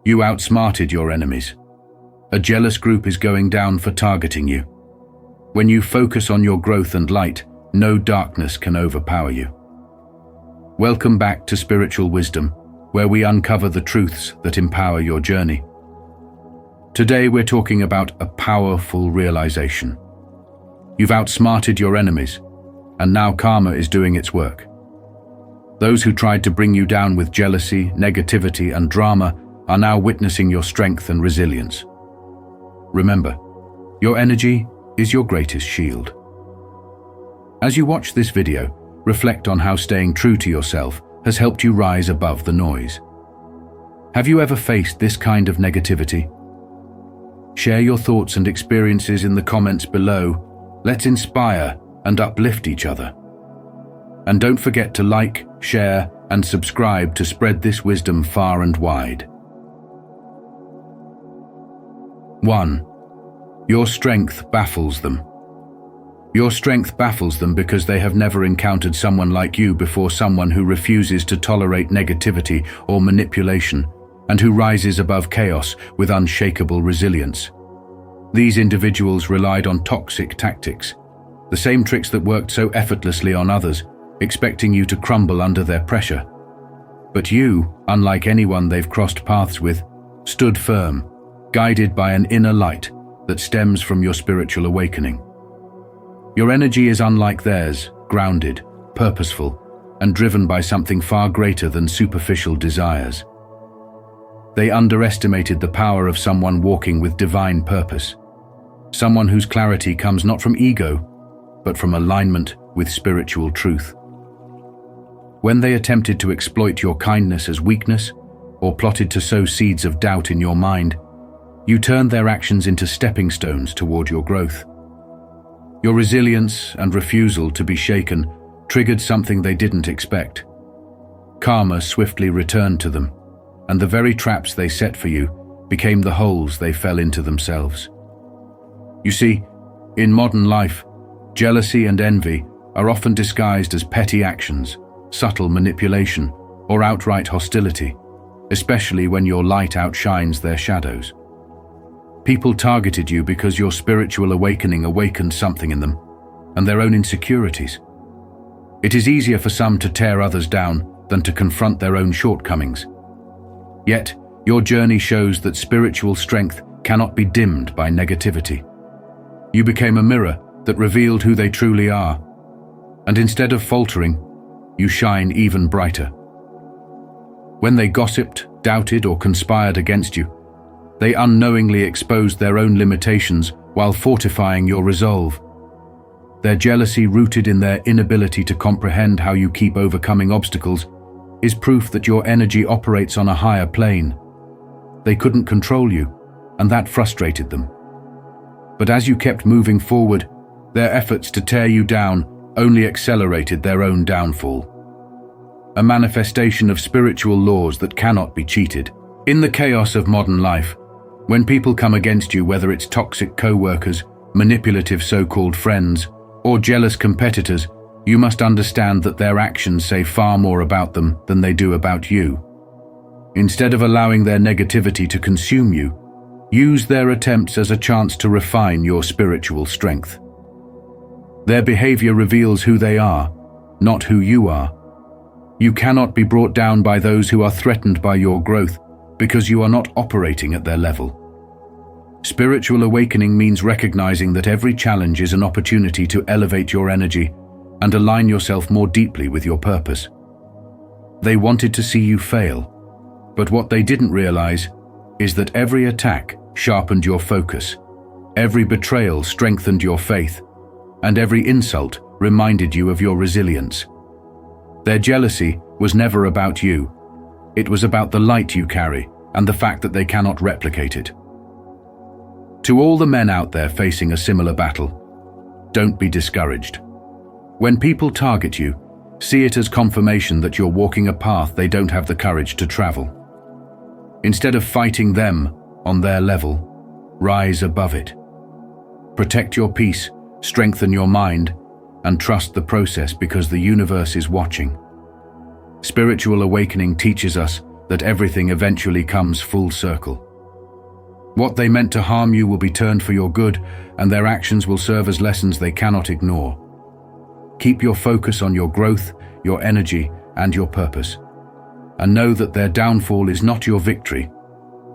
You outsmarted your enemies. A jealous group is going down for targeting you. When you focus on your growth and light, no darkness can overpower you. Welcome back to Spiritual Wisdom, where we uncover the truths that empower your journey. Today we're talking about a powerful realization. You've outsmarted your enemies, and now karma is doing its work. Those who tried to bring you down with jealousy, negativity, and drama are now witnessing your strength and resilience. Remember, your energy is your greatest shield. As you watch this video, reflect on how staying true to yourself has helped you rise above the noise. Have you ever faced this kind of negativity? Share your thoughts and experiences in the comments below. Let's inspire and uplift each other. And don't forget to like, share, and subscribe to spread this wisdom far and wide. 1. Your strength baffles them. Your strength baffles them because they have never encountered someone like you before, someone who refuses to tolerate negativity or manipulation, and who rises above chaos with unshakable resilience. These individuals relied on toxic tactics, the same tricks that worked so effortlessly on others, expecting you to crumble under their pressure. But you, unlike anyone they've crossed paths with, stood firm, guided by an inner light that stems from your spiritual awakening. Your energy is unlike theirs, grounded, purposeful, and driven by something far greater than superficial desires. They underestimated the power of someone walking with divine purpose, someone whose clarity comes not from ego, but from alignment with spiritual truth. When they attempted to exploit your kindness as weakness, or plotted to sow seeds of doubt in your mind, you turned their actions into stepping stones toward your growth. Your resilience and refusal to be shaken triggered something they didn't expect. Karma swiftly returned to them, and the very traps they set for you became the holes they fell into themselves. You see, in modern life, jealousy and envy are often disguised as petty actions, subtle manipulation, or outright hostility, especially when your light outshines their shadows. People targeted you because your spiritual awakening awakened something in them, and their own insecurities. It is easier for some to tear others down than to confront their own shortcomings. Yet, your journey shows that spiritual strength cannot be dimmed by negativity. You became a mirror that revealed who they truly are, and instead of faltering, you shine even brighter. When they gossiped, doubted, or conspired against you, they unknowingly exposed their own limitations while fortifying your resolve. Their jealousy, rooted in their inability to comprehend how you keep overcoming obstacles, is proof that your energy operates on a higher plane. They couldn't control you, and that frustrated them. But as you kept moving forward, their efforts to tear you down only accelerated their own downfall. A manifestation of spiritual laws that cannot be cheated. In the chaos of modern life, when people come against you, whether it's toxic co-workers, manipulative so-called friends, or jealous competitors, you must understand that their actions say far more about them than they do about you. Instead of allowing their negativity to consume you, use their attempts as a chance to refine your spiritual strength. Their behavior reveals who they are, not who you are. You cannot be brought down by those who are threatened by your growth, because you are not operating at their level. Spiritual awakening means recognizing that every challenge is an opportunity to elevate your energy and align yourself more deeply with your purpose. They wanted to see you fail, but what they didn't realize is that every attack sharpened your focus, every betrayal strengthened your faith, and every insult reminded you of your resilience. Their jealousy was never about you. It was about the light you carry and the fact that they cannot replicate it. To all the men out there facing a similar battle, don't be discouraged. When people target you, see it as confirmation that you're walking a path they don't have the courage to travel. Instead of fighting them on their level, rise above it. Protect your peace, strengthen your mind, and trust the process because the universe is watching. Spiritual awakening teaches us that everything eventually comes full circle. What they meant to harm you will be turned for your good, and their actions will serve as lessons they cannot ignore. Keep your focus on your growth, your energy, and your purpose, and know that their downfall is not your victory,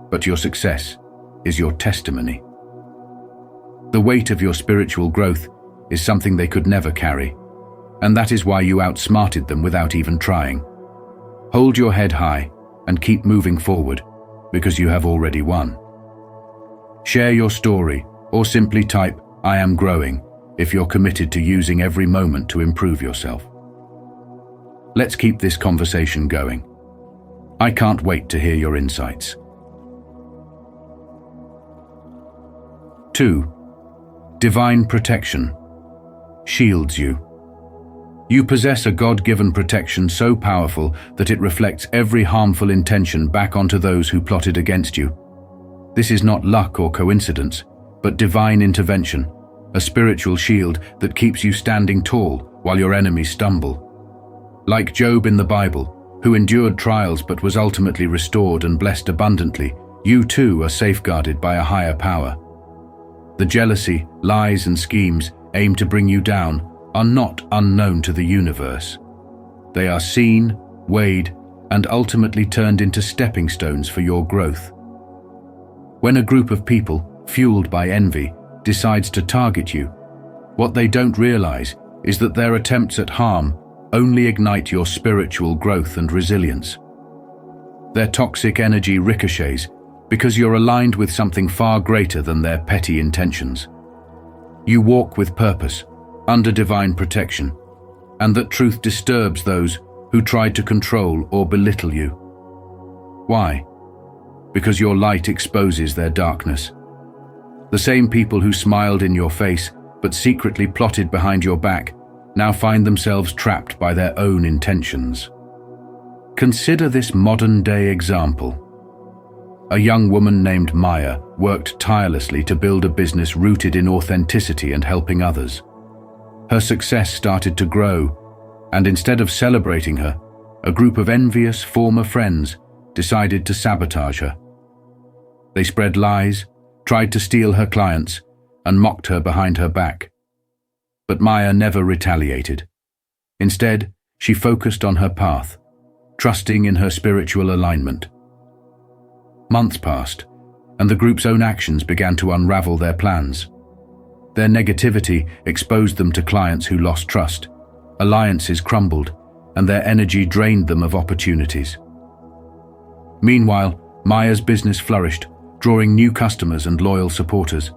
but your success is your testimony. The weight of your spiritual growth is something they could never carry, and that is why you outsmarted them without even trying. Hold your head high and keep moving forward, because you have already won. Share your story, or simply type, "I am growing," if you're committed to using every moment to improve yourself. Let's keep this conversation going. I can't wait to hear your insights. 2. Divine protection shields you. You possess a God-given protection so powerful that it reflects every harmful intention back onto those who plotted against you. This is not luck or coincidence, but divine intervention, a spiritual shield that keeps you standing tall while your enemies stumble. Like Job in the Bible, who endured trials but was ultimately restored and blessed abundantly, you too are safeguarded by a higher power. The jealousy, lies, and schemes aimed to bring you down are not unknown to the universe. They are seen, weighed, and ultimately turned into stepping stones for your growth. When a group of people, fueled by envy, decides to target you, what they don't realize is that their attempts at harm only ignite your spiritual growth and resilience. Their toxic energy ricochets because you're aligned with something far greater than their petty intentions. You walk with purpose, under divine protection, and that truth disturbs those who tried to control or belittle you. Why? Because your light exposes their darkness. The same people who smiled in your face but secretly plotted behind your back now find themselves trapped by their own intentions. Consider this modern-day example. A young woman named Maya worked tirelessly to build a business rooted in authenticity and helping others. Her success started to grow, and instead of celebrating her, a group of envious former friends decided to sabotage her. They spread lies, tried to steal her clients, and mocked her behind her back. But Maya never retaliated. Instead, she focused on her path, trusting in her spiritual alignment. Months passed, and the group's own actions began to unravel their plans. Their negativity exposed them to clients who lost trust, alliances crumbled, and their energy drained them of opportunities. Meanwhile, Maya's business flourished, drawing new customers and loyal supporters.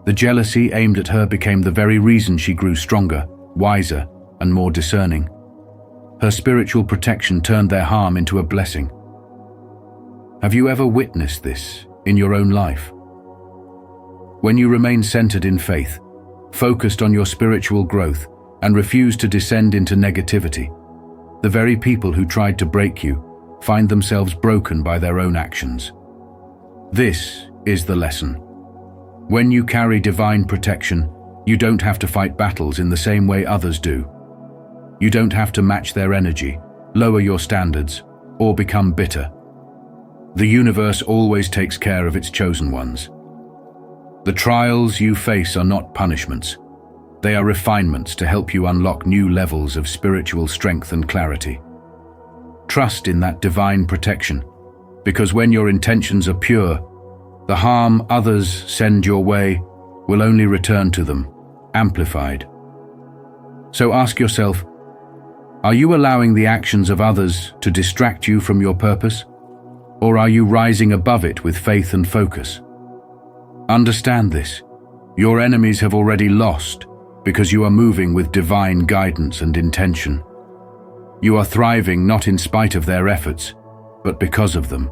The jealousy aimed at her became the very reason she grew stronger, wiser, and more discerning. Her spiritual protection turned their harm into a blessing. Have you ever witnessed this in your own life? When you remain centered in faith, focused on your spiritual growth, and refuse to descend into negativity, the very people who tried to break you find themselves broken by their own actions. This is the lesson. When you carry divine protection, you don't have to fight battles in the same way others do. You don't have to match their energy, lower your standards, or become bitter. The universe always takes care of its chosen ones. The trials you face are not punishments. They are refinements to help you unlock new levels of spiritual strength and clarity. Trust in that divine protection, because when your intentions are pure, the harm others send your way will only return to them, amplified. So ask yourself, are you allowing the actions of others to distract you from your purpose? Or are you rising above it with faith and focus? Understand this. Your enemies have already lost because you are moving with divine guidance and intention. You are thriving not in spite of their efforts, but because of them.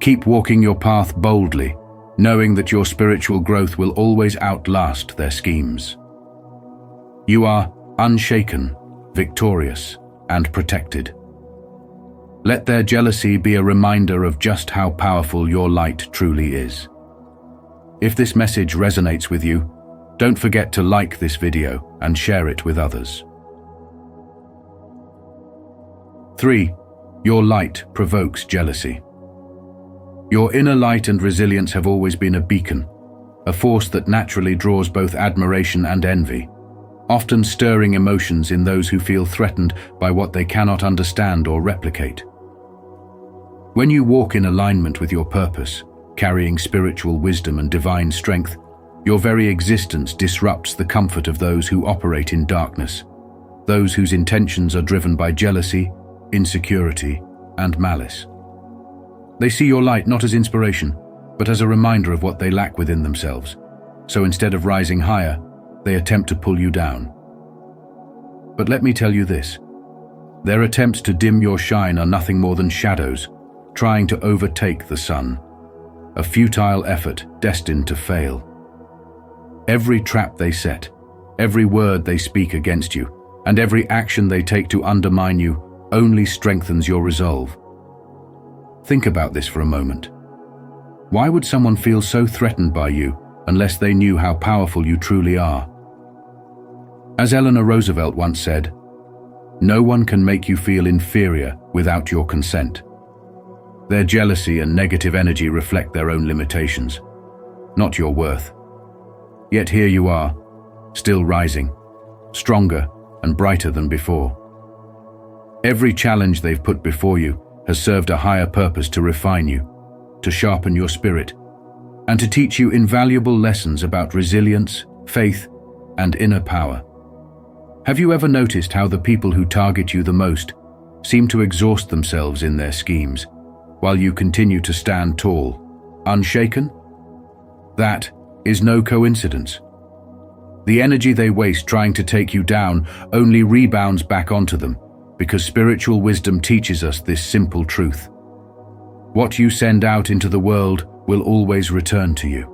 Keep walking your path boldly, knowing that your spiritual growth will always outlast their schemes. You are unshaken, victorious, and protected. Let their jealousy be a reminder of just how powerful your light truly is. If this message resonates with you, don't forget to like this video and share it with others. 3. Your light provokes jealousy. Your inner light and resilience have always been a beacon, a force that naturally draws both admiration and envy, often stirring emotions in those who feel threatened by what they cannot understand or replicate. When you walk in alignment with your purpose, carrying spiritual wisdom and divine strength, your very existence disrupts the comfort of those who operate in darkness, those whose intentions are driven by jealousy, insecurity, and malice. They see your light not as inspiration, but as a reminder of what they lack within themselves. So instead of rising higher, they attempt to pull you down. But let me tell you this: their attempts to dim your shine are nothing more than shadows, trying to overtake the sun, a futile effort destined to fail. Every trap they set, every word they speak against you, and every action they take to undermine you only strengthens your resolve. Think about this for a moment. Why would someone feel so threatened by you unless they knew how powerful you truly are? As Eleanor Roosevelt once said, "No one can make you feel inferior without your consent." Their jealousy and negative energy reflect their own limitations, not your worth. Yet here you are, still rising, stronger and brighter than before. Every challenge they've put before you has served a higher purpose to refine you, to sharpen your spirit, and to teach you invaluable lessons about resilience, faith, and inner power. Have you ever noticed how the people who target you the most seem to exhaust themselves in their schemes, while you continue to stand tall, unshaken? That is no coincidence. The energy they waste trying to take you down only rebounds back onto them, because spiritual wisdom teaches us this simple truth: what you send out into the world will always return to you.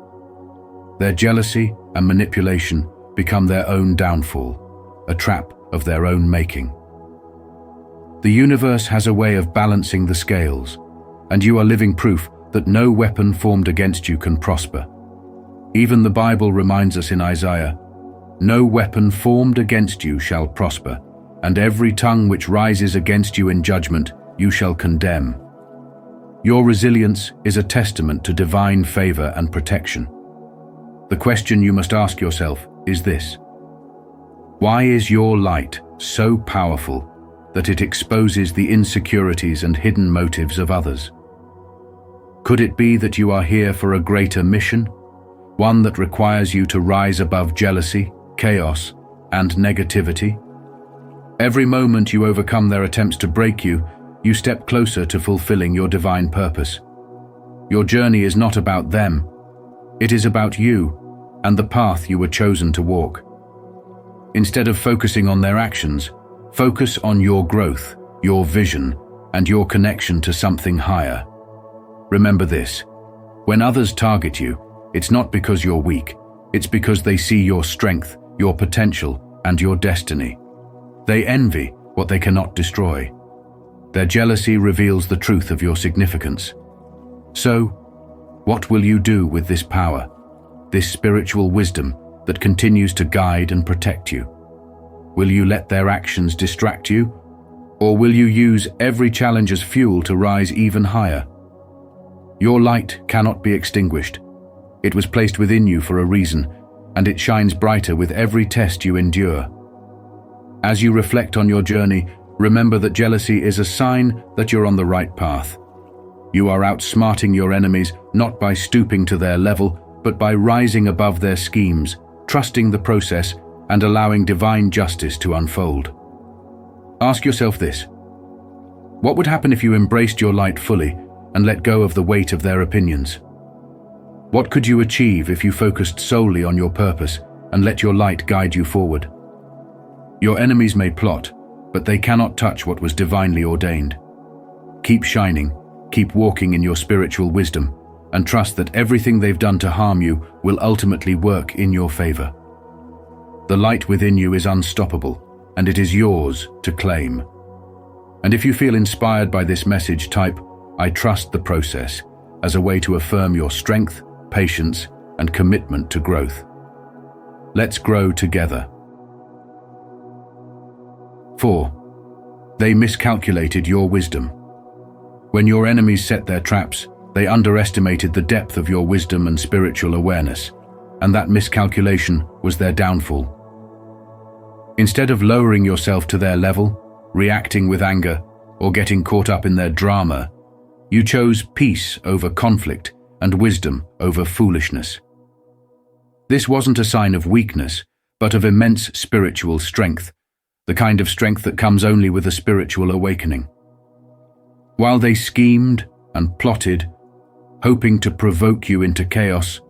Their jealousy and manipulation become their own downfall, a trap of their own making. The universe has a way of balancing the scales, and you are living proof that no weapon formed against you can prosper. Even the Bible reminds us in Isaiah, "No weapon formed against you shall prosper, and every tongue which rises against you in judgment you shall condemn." Your resilience is a testament to divine favor and protection. The question you must ask yourself is this: why is your light so powerful that it exposes the insecurities and hidden motives of others? Could it be that you are here for a greater mission, one that requires you to rise above jealousy, chaos, and negativity? Every moment you overcome their attempts to break you, you step closer to fulfilling your divine purpose. Your journey is not about them. It is about you and the path you were chosen to walk. Instead of focusing on their actions, focus on your growth, your vision, and your connection to something higher. Remember this: when others target you, it's not because you're weak, it's because they see your strength, your potential, and your destiny. They envy what they cannot destroy. Their jealousy reveals the truth of your significance. So, what will you do with this power, this spiritual wisdom that continues to guide and protect you? Will you let their actions distract you, or will you use every challenge as fuel to rise even higher? Your light cannot be extinguished. It was placed within you for a reason, and it shines brighter with every test you endure. As you reflect on your journey, remember that jealousy is a sign that you're on the right path. You are outsmarting your enemies not by stooping to their level, but by rising above their schemes, trusting the process, and allowing divine justice to unfold. Ask yourself this: what would happen if you embraced your light fully and let go of the weight of their opinions? What could you achieve if you focused solely on your purpose and let your light guide you forward? Your enemies may plot, but they cannot touch what was divinely ordained. Keep shining, keep walking in your spiritual wisdom, and trust that everything they've done to harm you will ultimately work in your favor. The light within you is unstoppable, and it is yours to claim. And if you feel inspired by this message, type "I trust the process" as a way to affirm your strength, patience, and commitment to growth. Let's grow together. 4. They miscalculated your wisdom. When your enemies set their traps, they underestimated the depth of your wisdom and spiritual awareness, and that miscalculation was their downfall. Instead of lowering yourself to their level, reacting with anger, or getting caught up in their drama, you chose peace over conflict and wisdom over foolishness. This wasn't a sign of weakness, but of immense spiritual strength, the kind of strength that comes only with a spiritual awakening. While they schemed and plotted, hoping to provoke you into chaos,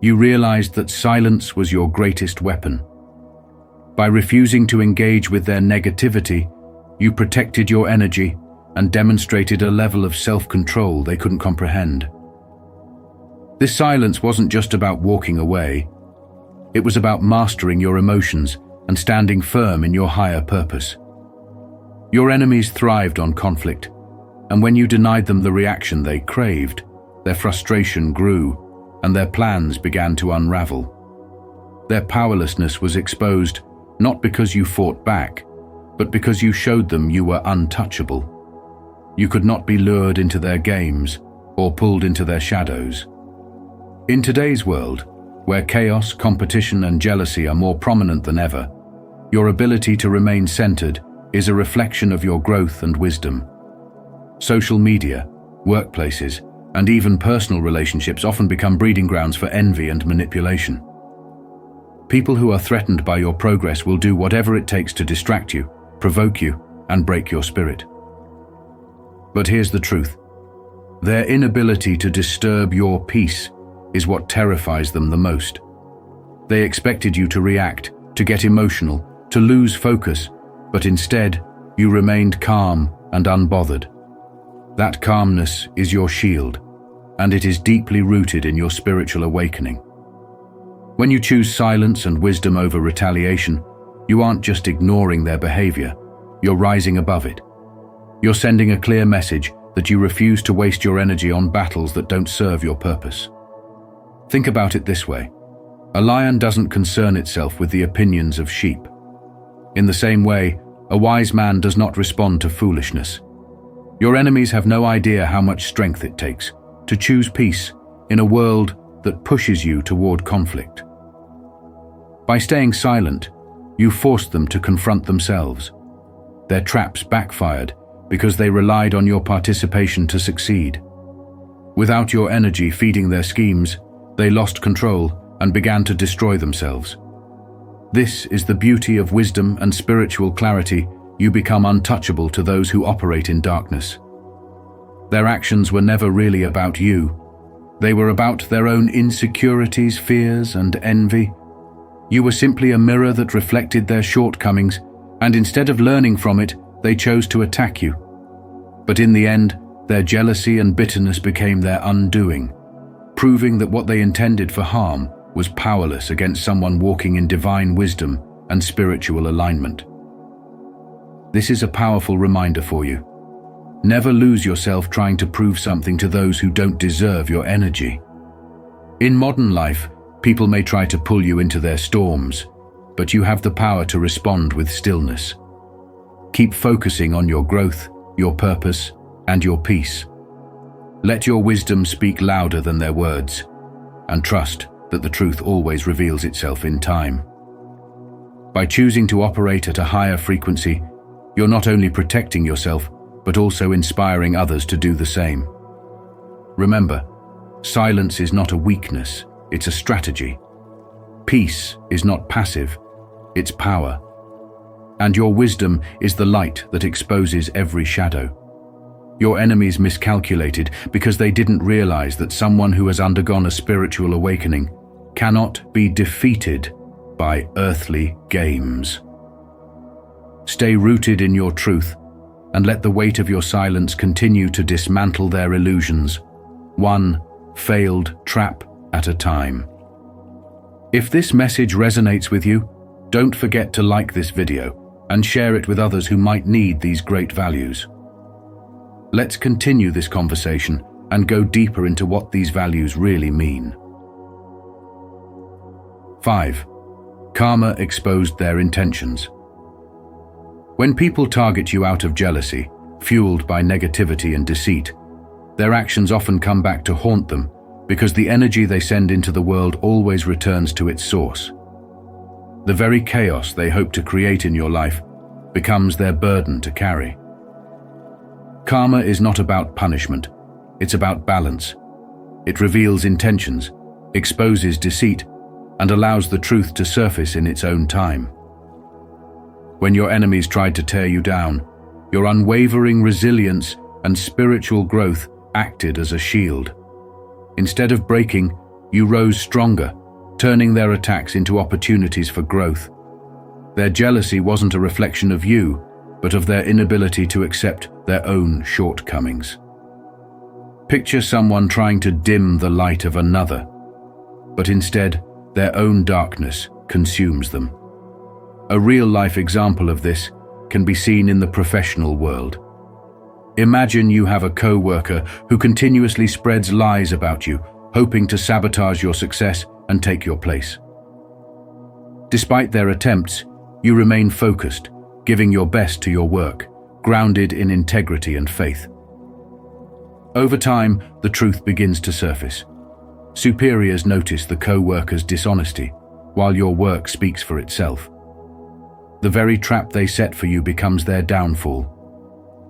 you realized that silence was your greatest weapon. By refusing to engage with their negativity, you protected your energy and demonstrated a level of self-control they couldn't comprehend. This silence wasn't just about walking away. It was about mastering your emotions and standing firm in your higher purpose. Your enemies thrived on conflict, and when you denied them the reaction they craved, their frustration grew and their plans began to unravel. Their powerlessness was exposed not because you fought back, but because you showed them you were untouchable. You could not be lured into their games or pulled into their shadows. In today's world, where chaos, competition, and jealousy are more prominent than ever, your ability to remain centered is a reflection of your growth and wisdom. Social media, workplaces, and even personal relationships often become breeding grounds for envy and manipulation. People who are threatened by your progress will do whatever it takes to distract you, provoke you, and break your spirit. But here's the truth. Their inability to disturb your peace is what terrifies them the most. They expected you to react, to get emotional, to lose focus, but instead, you remained calm and unbothered. That calmness is your shield, and it is deeply rooted in your spiritual awakening. When you choose silence and wisdom over retaliation, you aren't just ignoring their behavior, you're rising above it. You're sending a clear message that you refuse to waste your energy on battles that don't serve your purpose. Think about it this way. A lion doesn't concern itself with the opinions of sheep. In the same way, a wise man does not respond to foolishness. Your enemies have no idea how much strength it takes to choose peace in a world that pushes you toward conflict. By staying silent, you forced them to confront themselves. Their traps backfired because they relied on your participation to succeed. Without your energy feeding their schemes, they lost control and began to destroy themselves. This is the beauty of wisdom and spiritual clarity. You become untouchable to those who operate in darkness. Their actions were never really about you. They were about their own insecurities, fears, and envy. You were simply a mirror that reflected their shortcomings, and instead of learning from it, they chose to attack you. But in the end, their jealousy and bitterness became their undoing, proving that what they intended for harm was powerless against someone walking in divine wisdom and spiritual alignment. This is a powerful reminder for you. Never lose yourself trying to prove something to those who don't deserve your energy. In modern life, people may try to pull you into their storms, but you have the power to respond with stillness. Keep focusing on your growth, your purpose, and your peace. Let your wisdom speak louder than their words, and trust that the truth always reveals itself in time. By choosing to operate at a higher frequency, you're not only protecting yourself, but also inspiring others to do the same. Remember, silence is not a weakness, it's a strategy. Peace is not passive, it's power. And your wisdom is the light that exposes every shadow. Your enemies miscalculated because they didn't realize that someone who has undergone a spiritual awakening cannot be defeated by earthly games. Stay rooted in your truth and let the weight of your silence continue to dismantle their illusions, one failed trap at a time. If this message resonates with you, don't forget to like this video and share it with others who might need these great values. Let's continue this conversation and go deeper into what these values really mean. 5. Karma exposed their intentions. When people target you out of jealousy, fueled by negativity and deceit. Their actions often come back to haunt them because the energy they send into the world always returns to its source. The very chaos they hope to create in your life becomes their burden to carry. Karma is not about punishment, it's about balance. It reveals intentions, exposes deceit, and allows the truth to surface in its own time. When your enemies tried to tear you down, your unwavering resilience and spiritual growth acted as a shield. Instead of breaking, you rose stronger, turning their attacks into opportunities for growth. Their jealousy wasn't a reflection of you, but of their inability to accept their own shortcomings. Picture someone trying to dim the light of another, but instead, their own darkness consumes them. A real-life example of this can be seen in the professional world. Imagine you have a co-worker who continuously spreads lies about you, hoping to sabotage your success and take your place. Despite their attempts, you remain focused, giving your best to your work, grounded in integrity and faith. Over time, the truth begins to surface. Superiors notice the co-worker's dishonesty, while your work speaks for itself. The very trap they set for you becomes their downfall.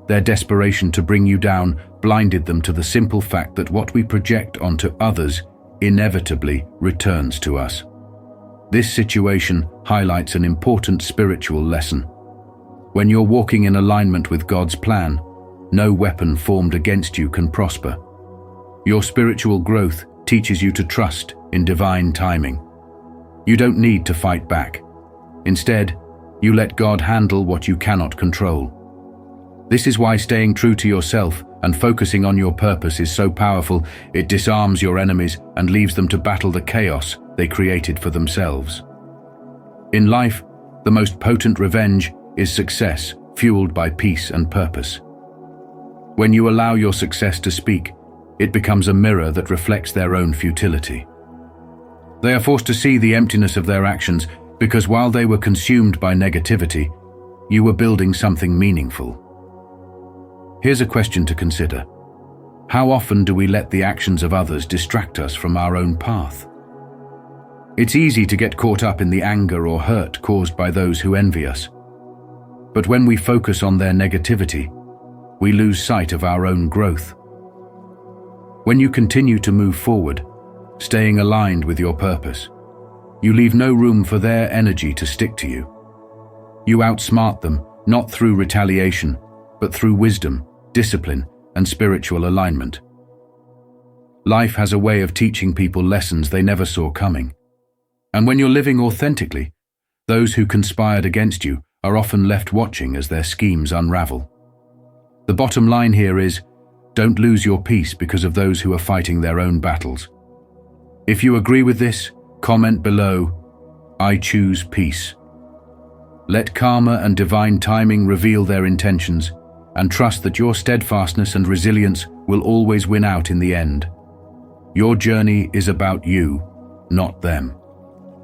Their desperation to bring you down blinded them to the simple fact that what we project onto others inevitably returns to us. This situation highlights an important spiritual lesson. When you're walking in alignment with God's plan, no weapon formed against you can prosper. Your spiritual growth teaches you to trust in divine timing. You don't need to fight back. Instead, you let God handle what you cannot control. This is why staying true to yourself and focusing on your purpose is so powerful. It disarms your enemies and leaves them to battle the chaos they created for themselves. In life, the most potent revenge is success, fueled by peace and purpose. When you allow your success to speak, it becomes a mirror that reflects their own futility. They are forced to see the emptiness of their actions because while they were consumed by negativity, you were building something meaningful. Here's a question to consider. How often do we let the actions of others distract us from our own path? It's easy to get caught up in the anger or hurt caused by those who envy us. But when we focus on their negativity, we lose sight of our own growth. When you continue to move forward, staying aligned with your purpose, you leave no room for their energy to stick to you. You outsmart them, not through retaliation, but through wisdom, discipline, and spiritual alignment. Life has a way of teaching people lessons they never saw coming. And when you're living authentically, those who conspired against you are often left watching as their schemes unravel. The bottom line here is, don't lose your peace because of those who are fighting their own battles. If you agree with this, comment below, "I choose peace." Let karma and divine timing reveal their intentions, and trust that your steadfastness and resilience will always win out in the end. Your journey is about you, not them.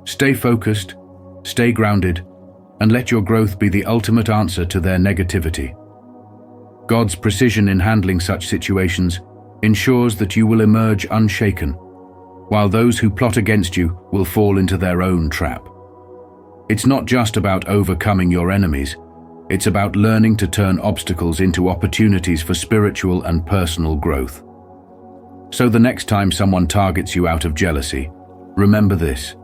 Stay focused, stay grounded, and let your growth be the ultimate answer to their negativity. God's precision in handling such situations ensures that you will emerge unshaken, while those who plot against you will fall into their own trap. It's not just about overcoming your enemies, it's about learning to turn obstacles into opportunities for spiritual and personal growth. So the next time someone targets you out of jealousy, remember this: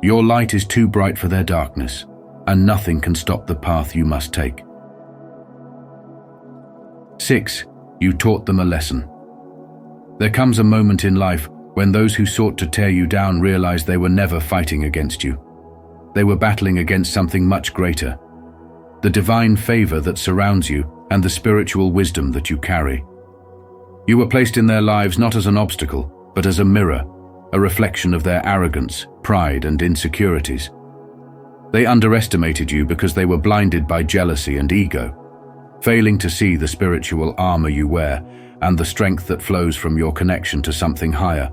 your light is too bright for their darkness, and nothing can stop the path you must take. 6. You taught them a lesson. There comes a moment in life when those who sought to tear you down realize they were never fighting against you. They were battling against something much greater: the divine favor that surrounds you and the spiritual wisdom that you carry. You were placed in their lives not as an obstacle, but as a mirror, a reflection of their arrogance, pride, and insecurities. They underestimated you because they were blinded by jealousy and ego, failing to see the spiritual armor you wear and the strength that flows from your connection to something higher.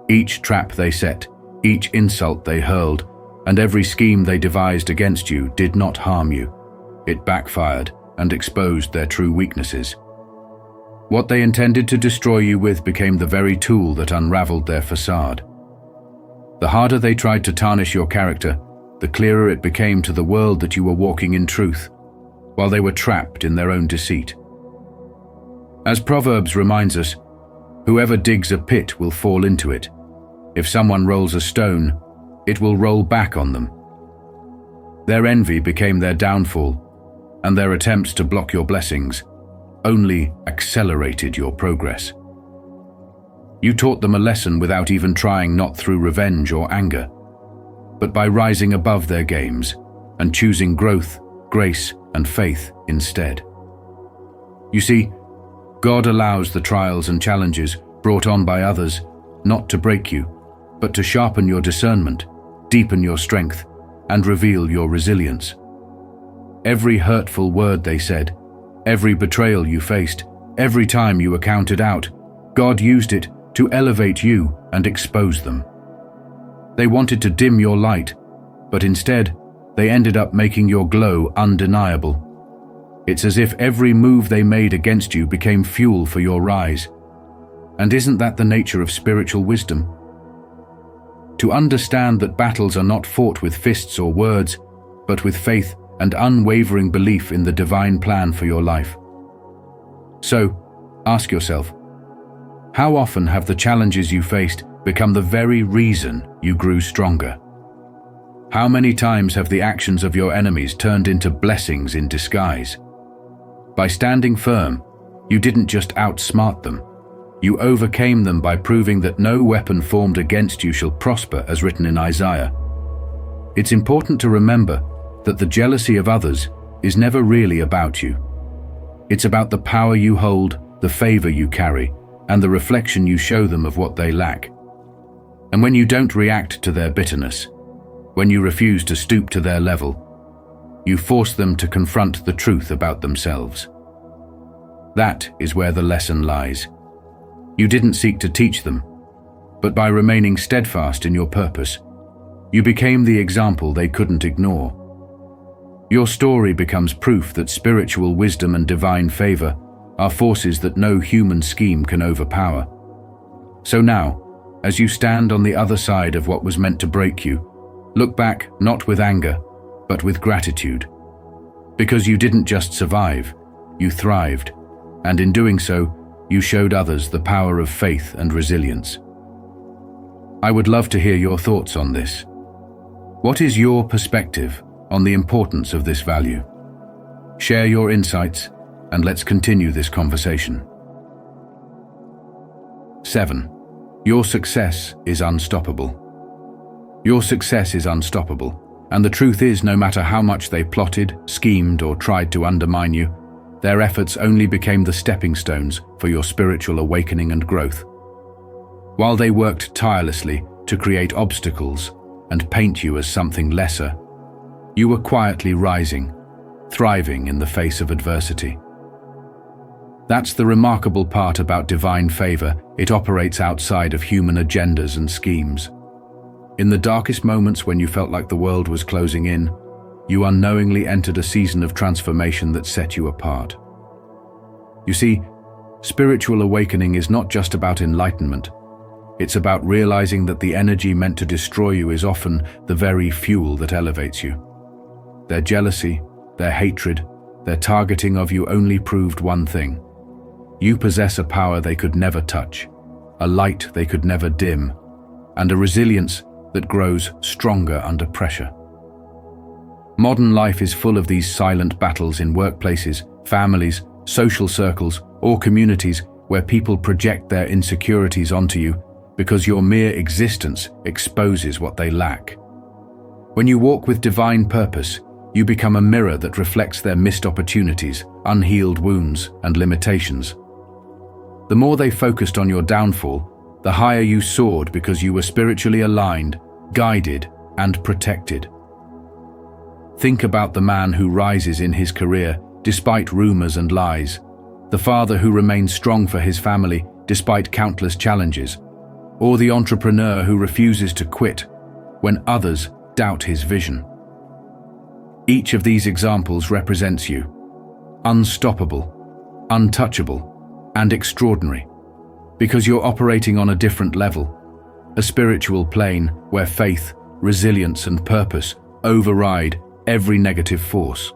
Each trap they set, each insult they hurled, and every scheme they devised against you did not harm you. It backfired and exposed their true weaknesses. What they intended to destroy you with became the very tool that unraveled their facade. The harder they tried to tarnish your character, the clearer it became to the world that you were walking in truth, while they were trapped in their own deceit. As Proverbs reminds us, whoever digs a pit will fall into it. If someone rolls a stone, it will roll back on them. Their envy became their downfall, and their attempts to block your blessings only accelerated your progress. You taught them a lesson without even trying, not through revenge or anger, but by rising above their games and choosing growth, grace, and faith instead. You see, God allows the trials and challenges brought on by others not to break you, but to sharpen your discernment, deepen your strength, and reveal your resilience. Every hurtful word they said, every betrayal you faced, every time you were counted out, God used it to elevate you and expose them. They wanted to dim your light, but instead, they ended up making your glow undeniable. It's as if every move they made against you became fuel for your rise. And isn't that the nature of spiritual wisdom? To understand that battles are not fought with fists or words, but with faith and unwavering belief in the divine plan for your life. So, ask yourself, how often have the challenges you faced become the very reason you grew stronger? How many times have the actions of your enemies turned into blessings in disguise? By standing firm, you didn't just outsmart them. You overcame them by proving that no weapon formed against you shall prosper, as written in Isaiah. It's important to remember that the jealousy of others is never really about you. It's about the power you hold, the favor you carry, and the reflection you show them of what they lack. And when you don't react to their bitterness, when you refuse to stoop to their level, you force them to confront the truth about themselves. That is where the lesson lies. You didn't seek to teach them, but by remaining steadfast in your purpose, you became the example they couldn't ignore. Your story becomes proof that spiritual wisdom and divine favor are forces that no human scheme can overpower. So now, as you stand on the other side of what was meant to break you, look back not with anger, but with gratitude. Because you didn't just survive, you thrived, and in doing so, you showed others the power of faith and resilience. I would love to hear your thoughts on this. What is your perspective on the importance of this value? Share your insights, and let's continue this conversation. 7. Your success is unstoppable. Your success is unstoppable, and the truth is, no matter how much they plotted, schemed, or tried to undermine you, their efforts only became the stepping stones for your spiritual awakening and growth. While they worked tirelessly to create obstacles and paint you as something lesser, you were quietly rising, thriving in the face of adversity. That's the remarkable part about divine favor. It operates outside of human agendas and schemes. In the darkest moments when you felt like the world was closing in, you unknowingly entered a season of transformation that set you apart. You see, spiritual awakening is not just about enlightenment. It's about realizing that the energy meant to destroy you is often the very fuel that elevates you. Their jealousy, their hatred, their targeting of you only proved one thing. You possess a power they could never touch, a light they could never dim, and a resilience that grows stronger under pressure. Modern life is full of these silent battles in workplaces, families, social circles, or communities where people project their insecurities onto you because your mere existence exposes what they lack. When you walk with divine purpose, you become a mirror that reflects their missed opportunities, unhealed wounds, and limitations. The more they focused on your downfall, the higher you soared because you were spiritually aligned, guided, and protected. Think about the man who rises in his career despite rumors and lies, the father who remains strong for his family despite countless challenges, or the entrepreneur who refuses to quit when others doubt his vision. Each of these examples represents you, unstoppable, untouchable, and extraordinary, because you're operating on a different level, a spiritual plane where faith, resilience, and purpose override every negative force.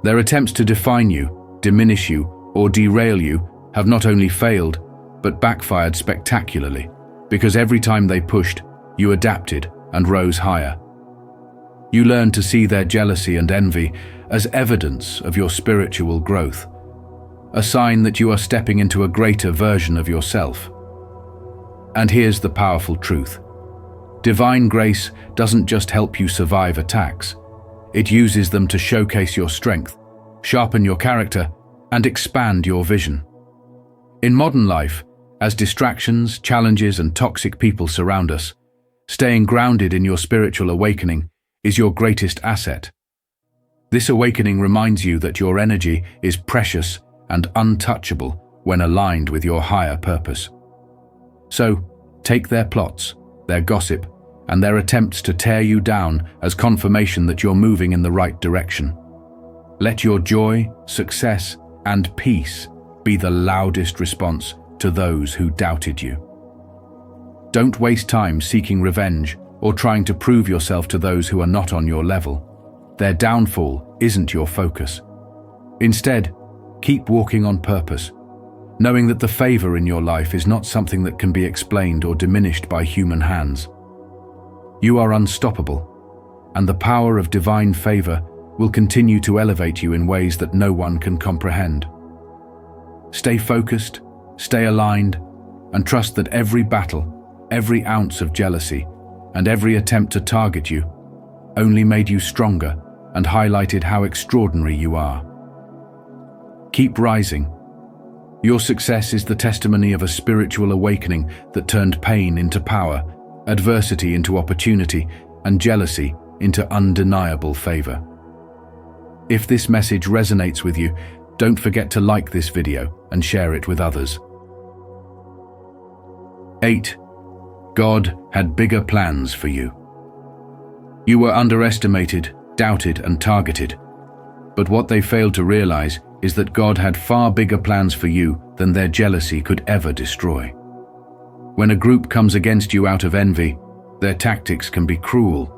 Their attempts to define you, diminish you, or derail you have not only failed, but backfired spectacularly, because every time they pushed, you adapted and rose higher. You learned to see their jealousy and envy as evidence of your spiritual growth, a sign that you are stepping into a greater version of yourself. And here's the powerful truth. Divine grace doesn't just help you survive attacks. It uses them to showcase your strength, sharpen your character, and expand your vision. In modern life, as distractions, challenges, and toxic people surround us, staying grounded in your spiritual awakening is your greatest asset. This awakening reminds you that your energy is precious and untouchable when aligned with your higher purpose. So, take their plots, their gossip, and their attempts to tear you down as confirmation that you're moving in the right direction. Let your joy, success, and peace be the loudest response to those who doubted you. Don't waste time seeking revenge or trying to prove yourself to those who are not on your level. Their downfall isn't your focus. Instead, keep walking on purpose, knowing that the favor in your life is not something that can be explained or diminished by human hands. You are unstoppable, and the power of divine favor will continue to elevate you in ways that no one can comprehend. Stay focused, stay aligned, and trust that every battle, every ounce of jealousy, and every attempt to target you only made you stronger and highlighted how extraordinary you are. Keep rising. Your success is the testimony of a spiritual awakening that turned pain into power, adversity into opportunity, and jealousy into undeniable favor. If this message resonates with you, don't forget to like this video and share it with others. 8. God had bigger plans for you. You were underestimated, doubted, and targeted, but what they failed to realize is that God had far bigger plans for you than their jealousy could ever destroy. When a group comes against you out of envy, their tactics can be cruel.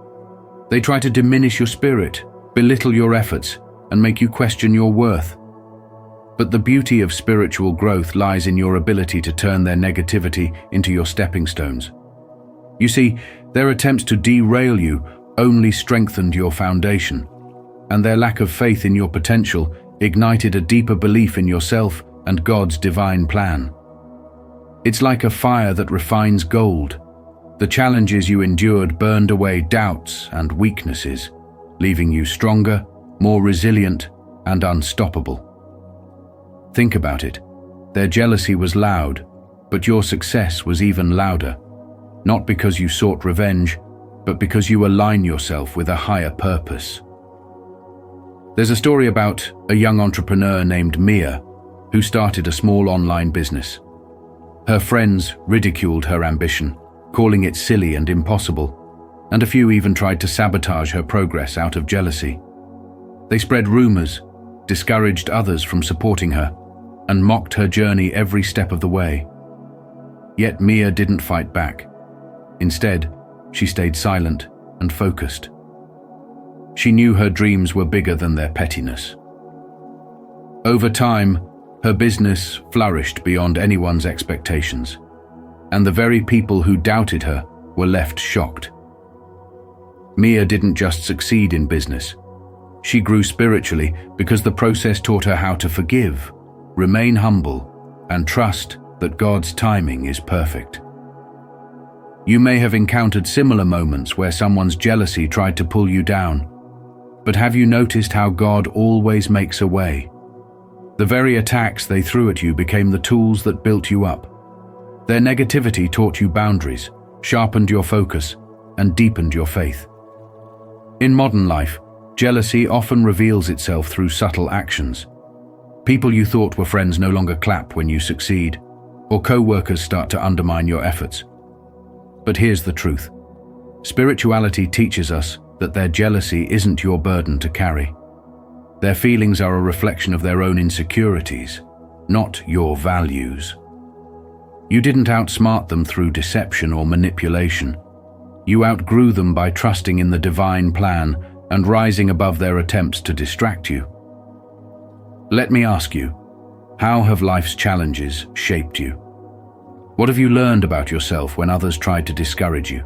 They try to diminish your spirit, belittle your efforts, and make you question your worth. But the beauty of spiritual growth lies in your ability to turn their negativity into your stepping stones. You see, their attempts to derail you only strengthened your foundation, and their lack of faith in your potential ignited a deeper belief in yourself and God's divine plan. It's like a fire that refines gold. The challenges you endured burned away doubts and weaknesses, leaving you stronger, more resilient, and unstoppable. Think about it. Their jealousy was loud, but your success was even louder. Not because you sought revenge, but because you align yourself with a higher purpose. There's a story about a young entrepreneur named Mia who started a small online business. Her friends ridiculed her ambition, calling it silly and impossible, and a few even tried to sabotage her progress out of jealousy. They spread rumors, discouraged others from supporting her, and mocked her journey every step of the way. Yet Mia didn't fight back. Instead, she stayed silent and focused. She knew her dreams were bigger than their pettiness. Over time, her business flourished beyond anyone's expectations, and the very people who doubted her were left shocked. Mia didn't just succeed in business. She grew spiritually because the process taught her how to forgive, remain humble, and trust that God's timing is perfect. You may have encountered similar moments where someone's jealousy tried to pull you down, but have you noticed how God always makes a way? The very attacks they threw at you became the tools that built you up. Their negativity taught you boundaries, sharpened your focus, and deepened your faith. In modern life, jealousy often reveals itself through subtle actions. People you thought were friends no longer clap when you succeed, or co-workers start to undermine your efforts. But here's the truth. Spirituality teaches us that their jealousy isn't your burden to carry. Their feelings are a reflection of their own insecurities, not your values. You didn't outsmart them through deception or manipulation. You outgrew them by trusting in the divine plan and rising above their attempts to distract you. Let me ask you, how have life's challenges shaped you? What have you learned about yourself when others tried to discourage you?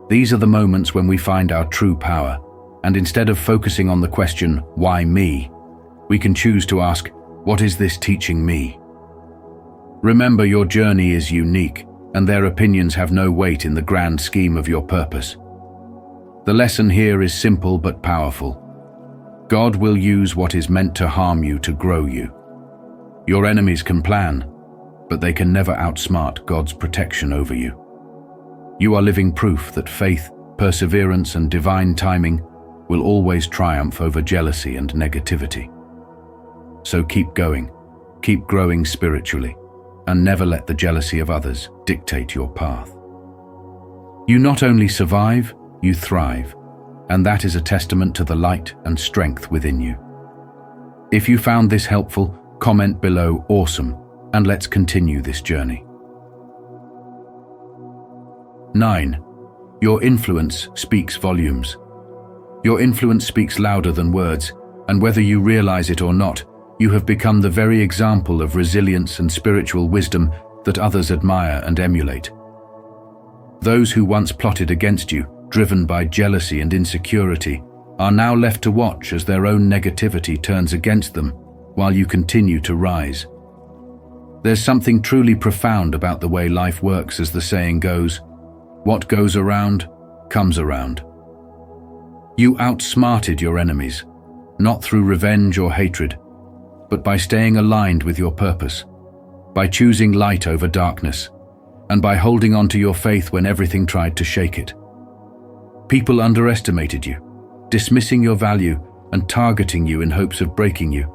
These are the moments when we find our true power, and instead of focusing on the question, why me, we can choose to ask, what is this teaching me? Remember, your journey is unique, and their opinions have no weight in the grand scheme of your purpose. The lesson here is simple but powerful. God will use what is meant to harm you to grow you. Your enemies can plan, but they can never outsmart God's protection over you. You are living proof that faith, perseverance, and divine timing will always triumph over jealousy and negativity. So keep going, keep growing spiritually, and never let the jealousy of others dictate your path. You not only survive, you thrive, and that is a testament to the light and strength within you. If you found this helpful, comment below "awesome," and let's continue this journey. 9. Your influence speaks volumes. Your influence speaks louder than words, and whether you realize it or not, you have become the very example of resilience and spiritual wisdom that others admire and emulate. Those who once plotted against you, driven by jealousy and insecurity, are now left to watch as their own negativity turns against them while you continue to rise. There's something truly profound about the way life works, as the saying goes, what goes around, comes around. You outsmarted your enemies, not through revenge or hatred, but by staying aligned with your purpose, by choosing light over darkness, and by holding on to your faith when everything tried to shake it. People underestimated you, dismissing your value and targeting you in hopes of breaking you.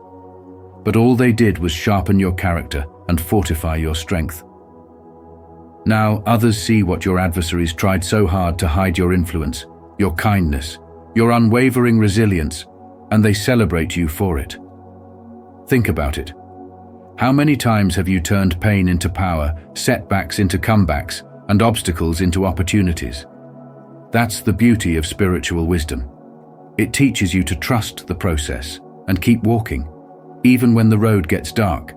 But all they did was sharpen your character and fortify your strength. Now others see what your adversaries tried so hard to hide: your influence, your kindness, your unwavering resilience, and they celebrate you for it. Think about it. How many times have you turned pain into power, setbacks into comebacks, and obstacles into opportunities? That's the beauty of spiritual wisdom. It teaches you to trust the process and keep walking, even when the road gets dark,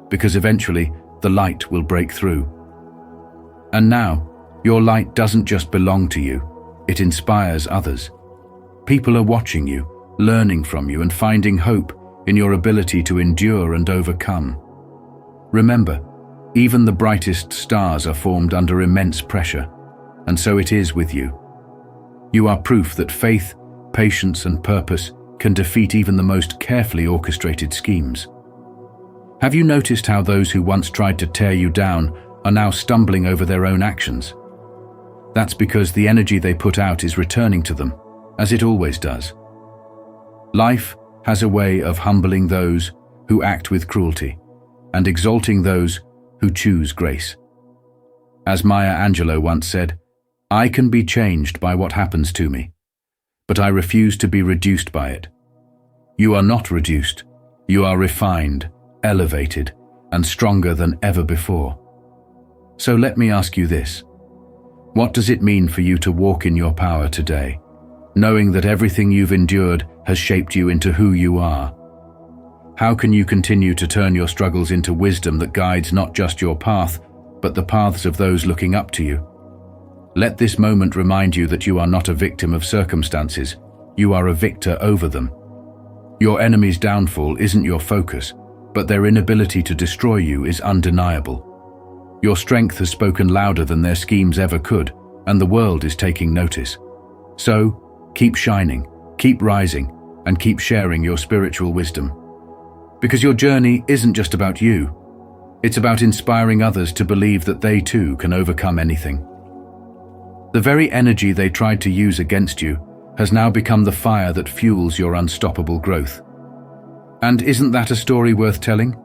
because eventually the light will break through. And now, your light doesn't just belong to you, it inspires others. People are watching you, learning from you, and finding hope in your ability to endure and overcome. Remember, even the brightest stars are formed under immense pressure, and so it is with you. You are proof that faith, patience, and purpose can defeat even the most carefully orchestrated schemes. Have you noticed how those who once tried to tear you down are now stumbling over their own actions? That's because the energy they put out is returning to them, as it always does. Life has a way of humbling those who act with cruelty and exalting those who choose grace. As Maya Angelou once said, "I can be changed by what happens to me, but I refuse to be reduced by it." You are not reduced. You are refined, elevated, and stronger than ever before. So let me ask you this. What does it mean for you to walk in your power today, knowing that everything you've endured has shaped you into who you are? How can you continue to turn your struggles into wisdom that guides not just your path, but the paths of those looking up to you? Let this moment remind you that you are not a victim of circumstances, you are a victor over them. Your enemy's downfall isn't your focus, but their inability to destroy you is undeniable. Your strength has spoken louder than their schemes ever could, and the world is taking notice. So, keep shining, keep rising, and keep sharing your spiritual wisdom. Because your journey isn't just about you. It's about inspiring others to believe that they too can overcome anything. The very energy they tried to use against you has now become the fire that fuels your unstoppable growth. And isn't that a story worth telling?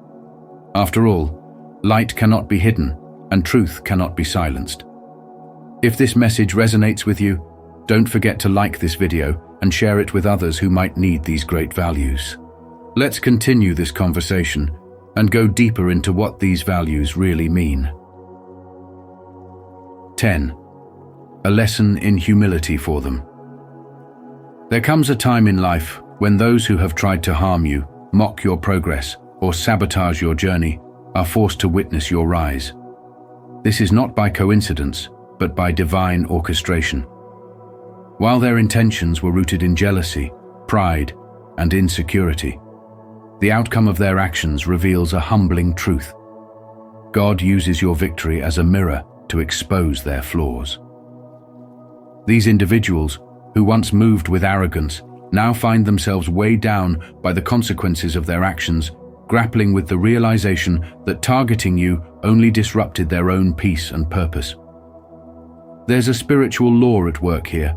After all, light cannot be hidden, and truth cannot be silenced. If this message resonates with you, don't forget to like this video and share it with others who might need these great values. Let's continue this conversation and go deeper into what these values really mean. 10. A lesson in humility for them. There comes a time in life when those who have tried to harm you, mock your progress, or sabotage your journey are forced to witness your rise. This is not by coincidence, but by divine orchestration. While their intentions were rooted in jealousy, pride, and insecurity, the outcome of their actions reveals a humbling truth. God uses your victory as a mirror to expose their flaws. These individuals, who once moved with arrogance, now find themselves weighed down by the consequences of their actions, grappling with the realization that targeting you only disrupted their own peace and purpose. There's a spiritual law at work here.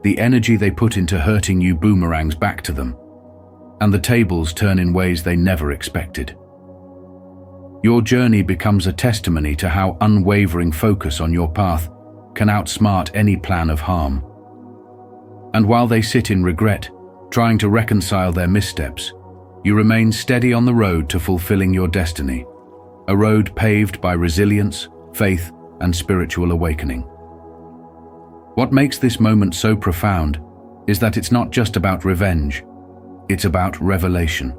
The energy they put into hurting you boomerangs back to them, and the tables turn in ways they never expected. Your journey becomes a testimony to how unwavering focus on your path can outsmart any plan of harm. And while they sit in regret, trying to reconcile their missteps, you remain steady on the road to fulfilling your destiny, a road paved by resilience, faith, and spiritual awakening. What makes this moment so profound is that it's not just about revenge, it's about revelation.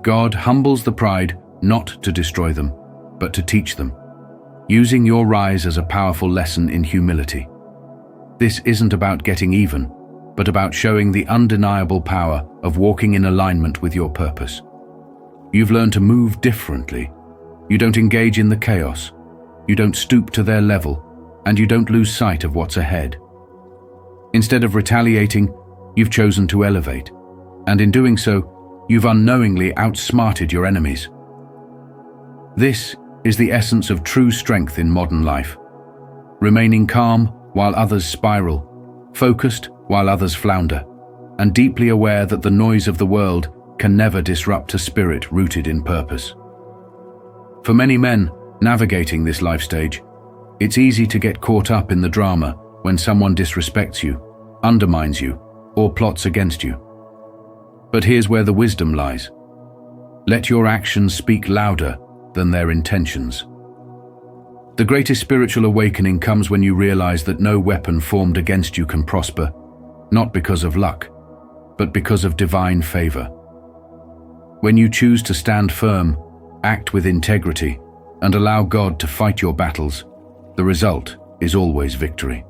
God humbles the pride not to destroy them, but to teach them, using your rise as a powerful lesson in humility. This isn't about getting even, but about showing the undeniable power of walking in alignment with your purpose. You've learned to move differently. You don't engage in the chaos. You don't stoop to their level, and you don't lose sight of what's ahead. Instead of retaliating, you've chosen to elevate, and in doing so, you've unknowingly outsmarted your enemies. This is the essence of true strength in modern life. Remaining calm while others spiral, focused while others flounder, and deeply aware that the noise of the world can never disrupt a spirit rooted in purpose. For many men navigating this life stage, it's easy to get caught up in the drama when someone disrespects you, undermines you, or plots against you. But here's where the wisdom lies. Let your actions speak louder than their intentions. The greatest spiritual awakening comes when you realize that no weapon formed against you can prosper, not because of luck, but because of divine favor. When you choose to stand firm, act with integrity, and allow God to fight your battles, the result is always victory.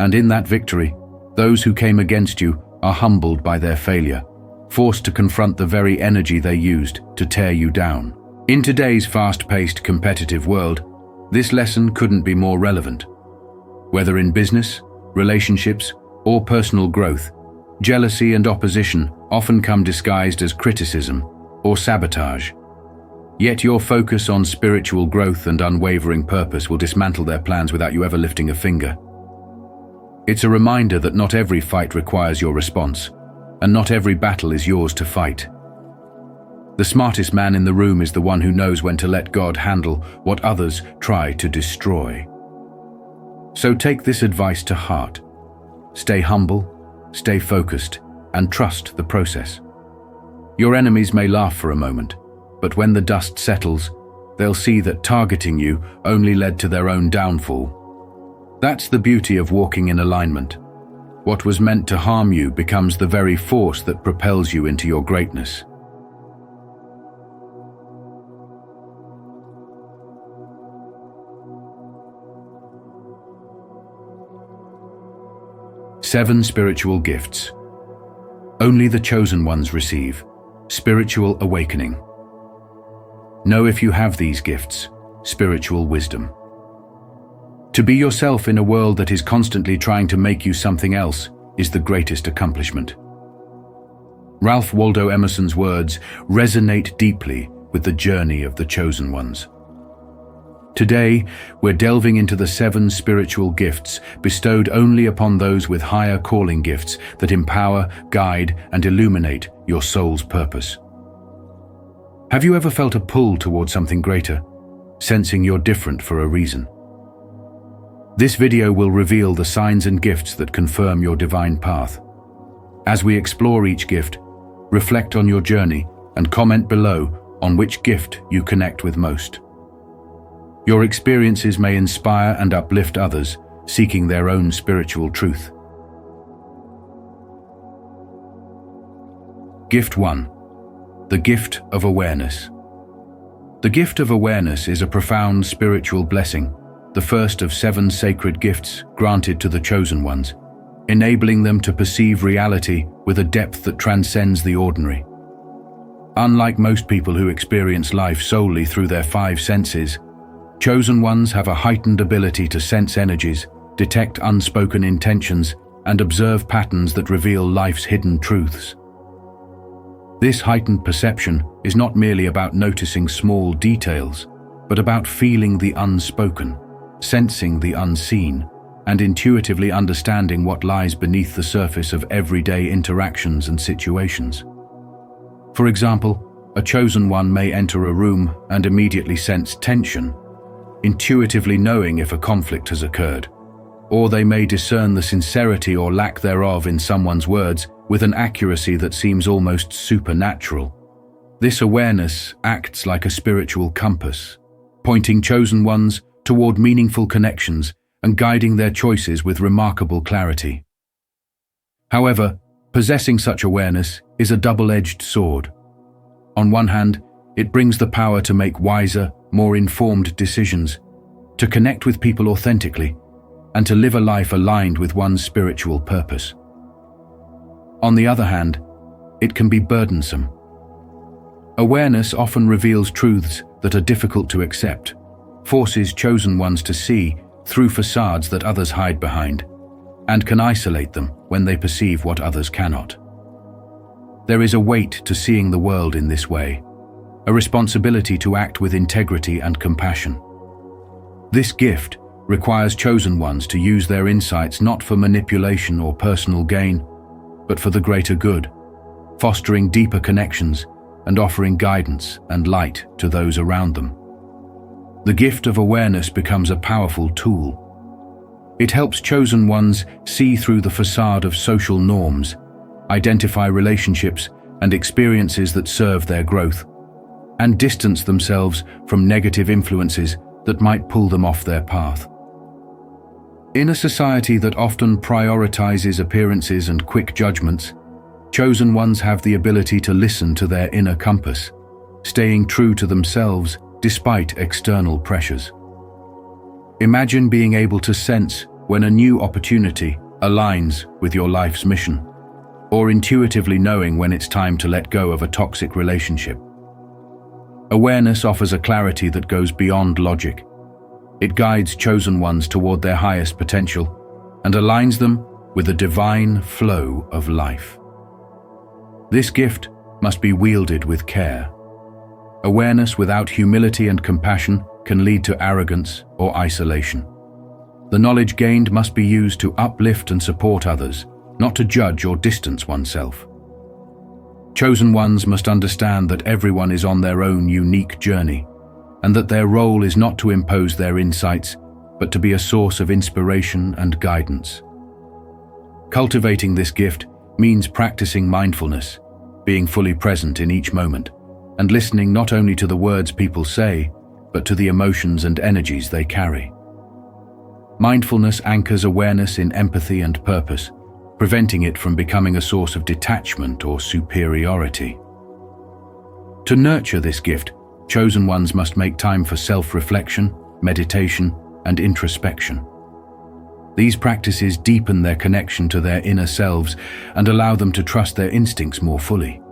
And in that victory, those who came against you are humbled by their failure, forced to confront the very energy they used to tear you down. In today's fast-paced, competitive world, this lesson couldn't be more relevant. Whether in business, relationships, or personal growth, jealousy and opposition often come disguised as criticism or sabotage. Yet your focus on spiritual growth and unwavering purpose will dismantle their plans without you ever lifting a finger. It's a reminder that not every fight requires your response, and not every battle is yours to fight. The smartest man in the room is the one who knows when to let God handle what others try to destroy. So take this advice to heart. Stay humble, stay focused, and trust the process. Your enemies may laugh for a moment, but when the dust settles, they'll see that targeting you only led to their own downfall. That's the beauty of walking in alignment. What was meant to harm you becomes the very force that propels you into your greatness. Seven spiritual gifts. Only the chosen ones receive. Spiritual awakening. Know if you have these gifts. Spiritual wisdom. To be yourself in a world that is constantly trying to make you something else is the greatest accomplishment. Ralph Waldo Emerson's words resonate deeply with the journey of the chosen ones. Today, we're delving into the 7 spiritual gifts bestowed only upon those with higher calling gifts that empower, guide, and illuminate your soul's purpose. Have you ever felt a pull toward something greater, sensing you're different for a reason? This video will reveal the signs and gifts that confirm your divine path. As we explore each gift, reflect on your journey and comment below on which gift you connect with most. Your experiences may inspire and uplift others seeking their own spiritual truth. Gift 1. The gift of awareness. The gift of awareness is a profound spiritual blessing, the first of 7 sacred gifts granted to the chosen ones, enabling them to perceive reality with a depth that transcends the ordinary. Unlike most people who experience life solely through their 5 senses, chosen ones have a heightened ability to sense energies, detect unspoken intentions, and observe patterns that reveal life's hidden truths. This heightened perception is not merely about noticing small details, but about feeling the unspoken, sensing the unseen, and intuitively understanding what lies beneath the surface of everyday interactions and situations. For example, a chosen one may enter a room and immediately sense tension, intuitively knowing if a conflict has occurred, or they may discern the sincerity or lack thereof in someone's words with an accuracy that seems almost supernatural. This awareness acts like a spiritual compass, pointing chosen ones toward meaningful connections and guiding their choices with remarkable clarity. However, possessing such awareness is a double-edged sword. On one hand, it brings the power to make wiser, more informed decisions, to connect with people authentically, and to live a life aligned with one's spiritual purpose. On the other hand, it can be burdensome. Awareness often reveals truths that are difficult to accept, forces chosen ones to see through facades that others hide behind, and can isolate them when they perceive what others cannot. There is a weight to seeing the world in this way, a responsibility to act with integrity and compassion. This gift requires chosen ones to use their insights not for manipulation or personal gain, but for the greater good, fostering deeper connections and offering guidance and light to those around them. The gift of awareness becomes a powerful tool. It helps chosen ones see through the facade of social norms, identify relationships and experiences that serve their growth, and distance themselves from negative influences that might pull them off their path. In a society that often prioritizes appearances and quick judgments, chosen ones have the ability to listen to their inner compass, staying true to themselves despite external pressures. Imagine being able to sense when a new opportunity aligns with your life's mission, or intuitively knowing when it's time to let go of a toxic relationship. Awareness offers a clarity that goes beyond logic. It guides chosen ones toward their highest potential and aligns them with the divine flow of life. This gift must be wielded with care. Awareness without humility and compassion can lead to arrogance or isolation. The knowledge gained must be used to uplift and support others, not to judge or distance oneself. Chosen ones must understand that everyone is on their own unique journey, and that their role is not to impose their insights, but to be a source of inspiration and guidance. Cultivating this gift means practicing mindfulness, being fully present in each moment, and listening not only to the words people say, but to the emotions and energies they carry. Mindfulness anchors awareness in empathy and purpose, preventing it from becoming a source of detachment or superiority. To nurture this gift, chosen ones must make time for self-reflection, meditation, and introspection. These practices deepen their connection to their inner selves and allow them to trust their instincts more fully.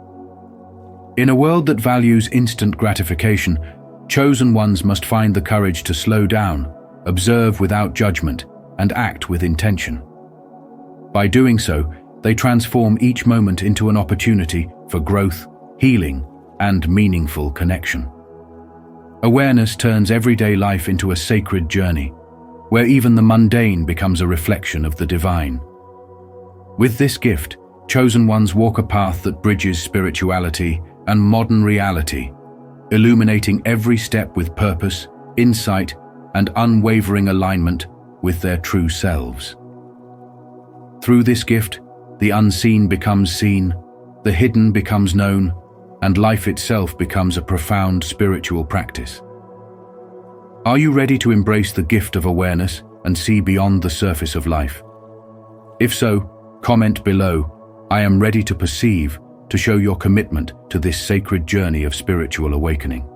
In a world that values instant gratification, chosen ones must find the courage to slow down, observe without judgment, and act with intention. By doing so, they transform each moment into an opportunity for growth, healing, and meaningful connection. Awareness turns everyday life into a sacred journey, where even the mundane becomes a reflection of the divine. With this gift, chosen ones walk a path that bridges spirituality and modern reality, illuminating every step with purpose, insight, and unwavering alignment with their true selves. Through this gift, the unseen becomes seen, the hidden becomes known, and life itself becomes a profound spiritual practice. Are you ready to embrace the gift of awareness and see beyond the surface of life? If so, comment below, "I am ready to perceive," to show your commitment to this sacred journey of spiritual awakening.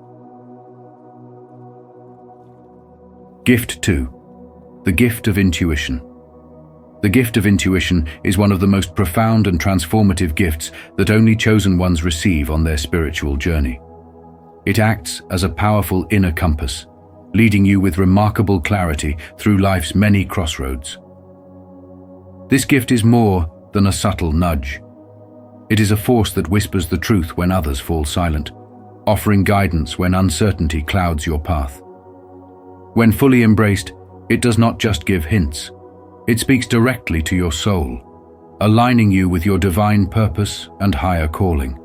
Gift 2. The gift of intuition. The gift of intuition is one of the most profound and transformative gifts that only chosen ones receive on their spiritual journey. It acts as a powerful inner compass, leading you with remarkable clarity through life's many crossroads. This gift is more than a subtle nudge. It is a force that whispers the truth when others fall silent, offering guidance when uncertainty clouds your path. When fully embraced, it does not just give hints. It speaks directly to your soul, aligning you with your divine purpose and higher calling.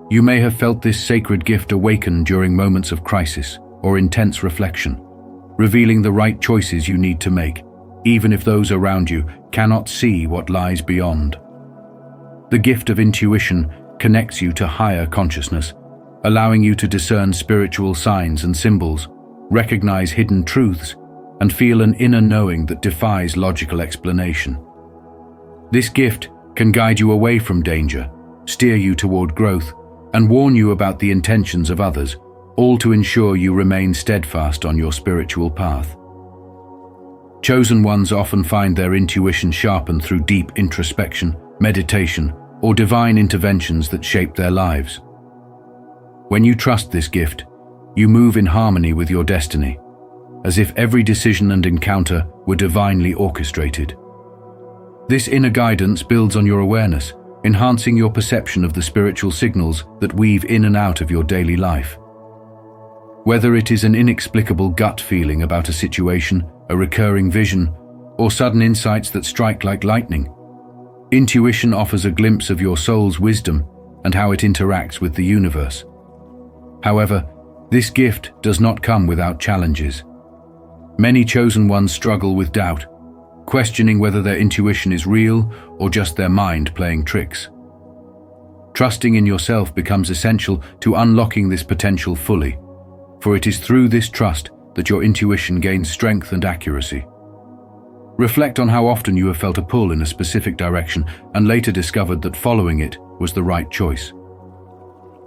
You may have felt this sacred gift awaken during moments of crisis or intense reflection, revealing the right choices you need to make, even if those around you cannot see what lies beyond. The gift of intuition connects you to higher consciousness, allowing you to discern spiritual signs and symbols, recognize hidden truths, and feel an inner knowing that defies logical explanation. This gift can guide you away from danger, steer you toward growth, and warn you about the intentions of others, all to ensure you remain steadfast on your spiritual path. Chosen ones often find their intuition sharpened through deep introspection, meditation, or divine interventions that shape their lives. When you trust this gift, you move in harmony with your destiny, as if every decision and encounter were divinely orchestrated. This inner guidance builds on your awareness, enhancing your perception of the spiritual signals that weave in and out of your daily life. Whether it is an inexplicable gut feeling about a situation, a recurring vision, or sudden insights that strike like lightning, intuition offers a glimpse of your soul's wisdom and how it interacts with the universe. However, this gift does not come without challenges. Many chosen ones struggle with doubt, questioning whether their intuition is real or just their mind playing tricks. Trusting in yourself becomes essential to unlocking this potential fully, for it is through this trust that your intuition gains strength and accuracy. Reflect on how often you have felt a pull in a specific direction and later discovered that following it was the right choice.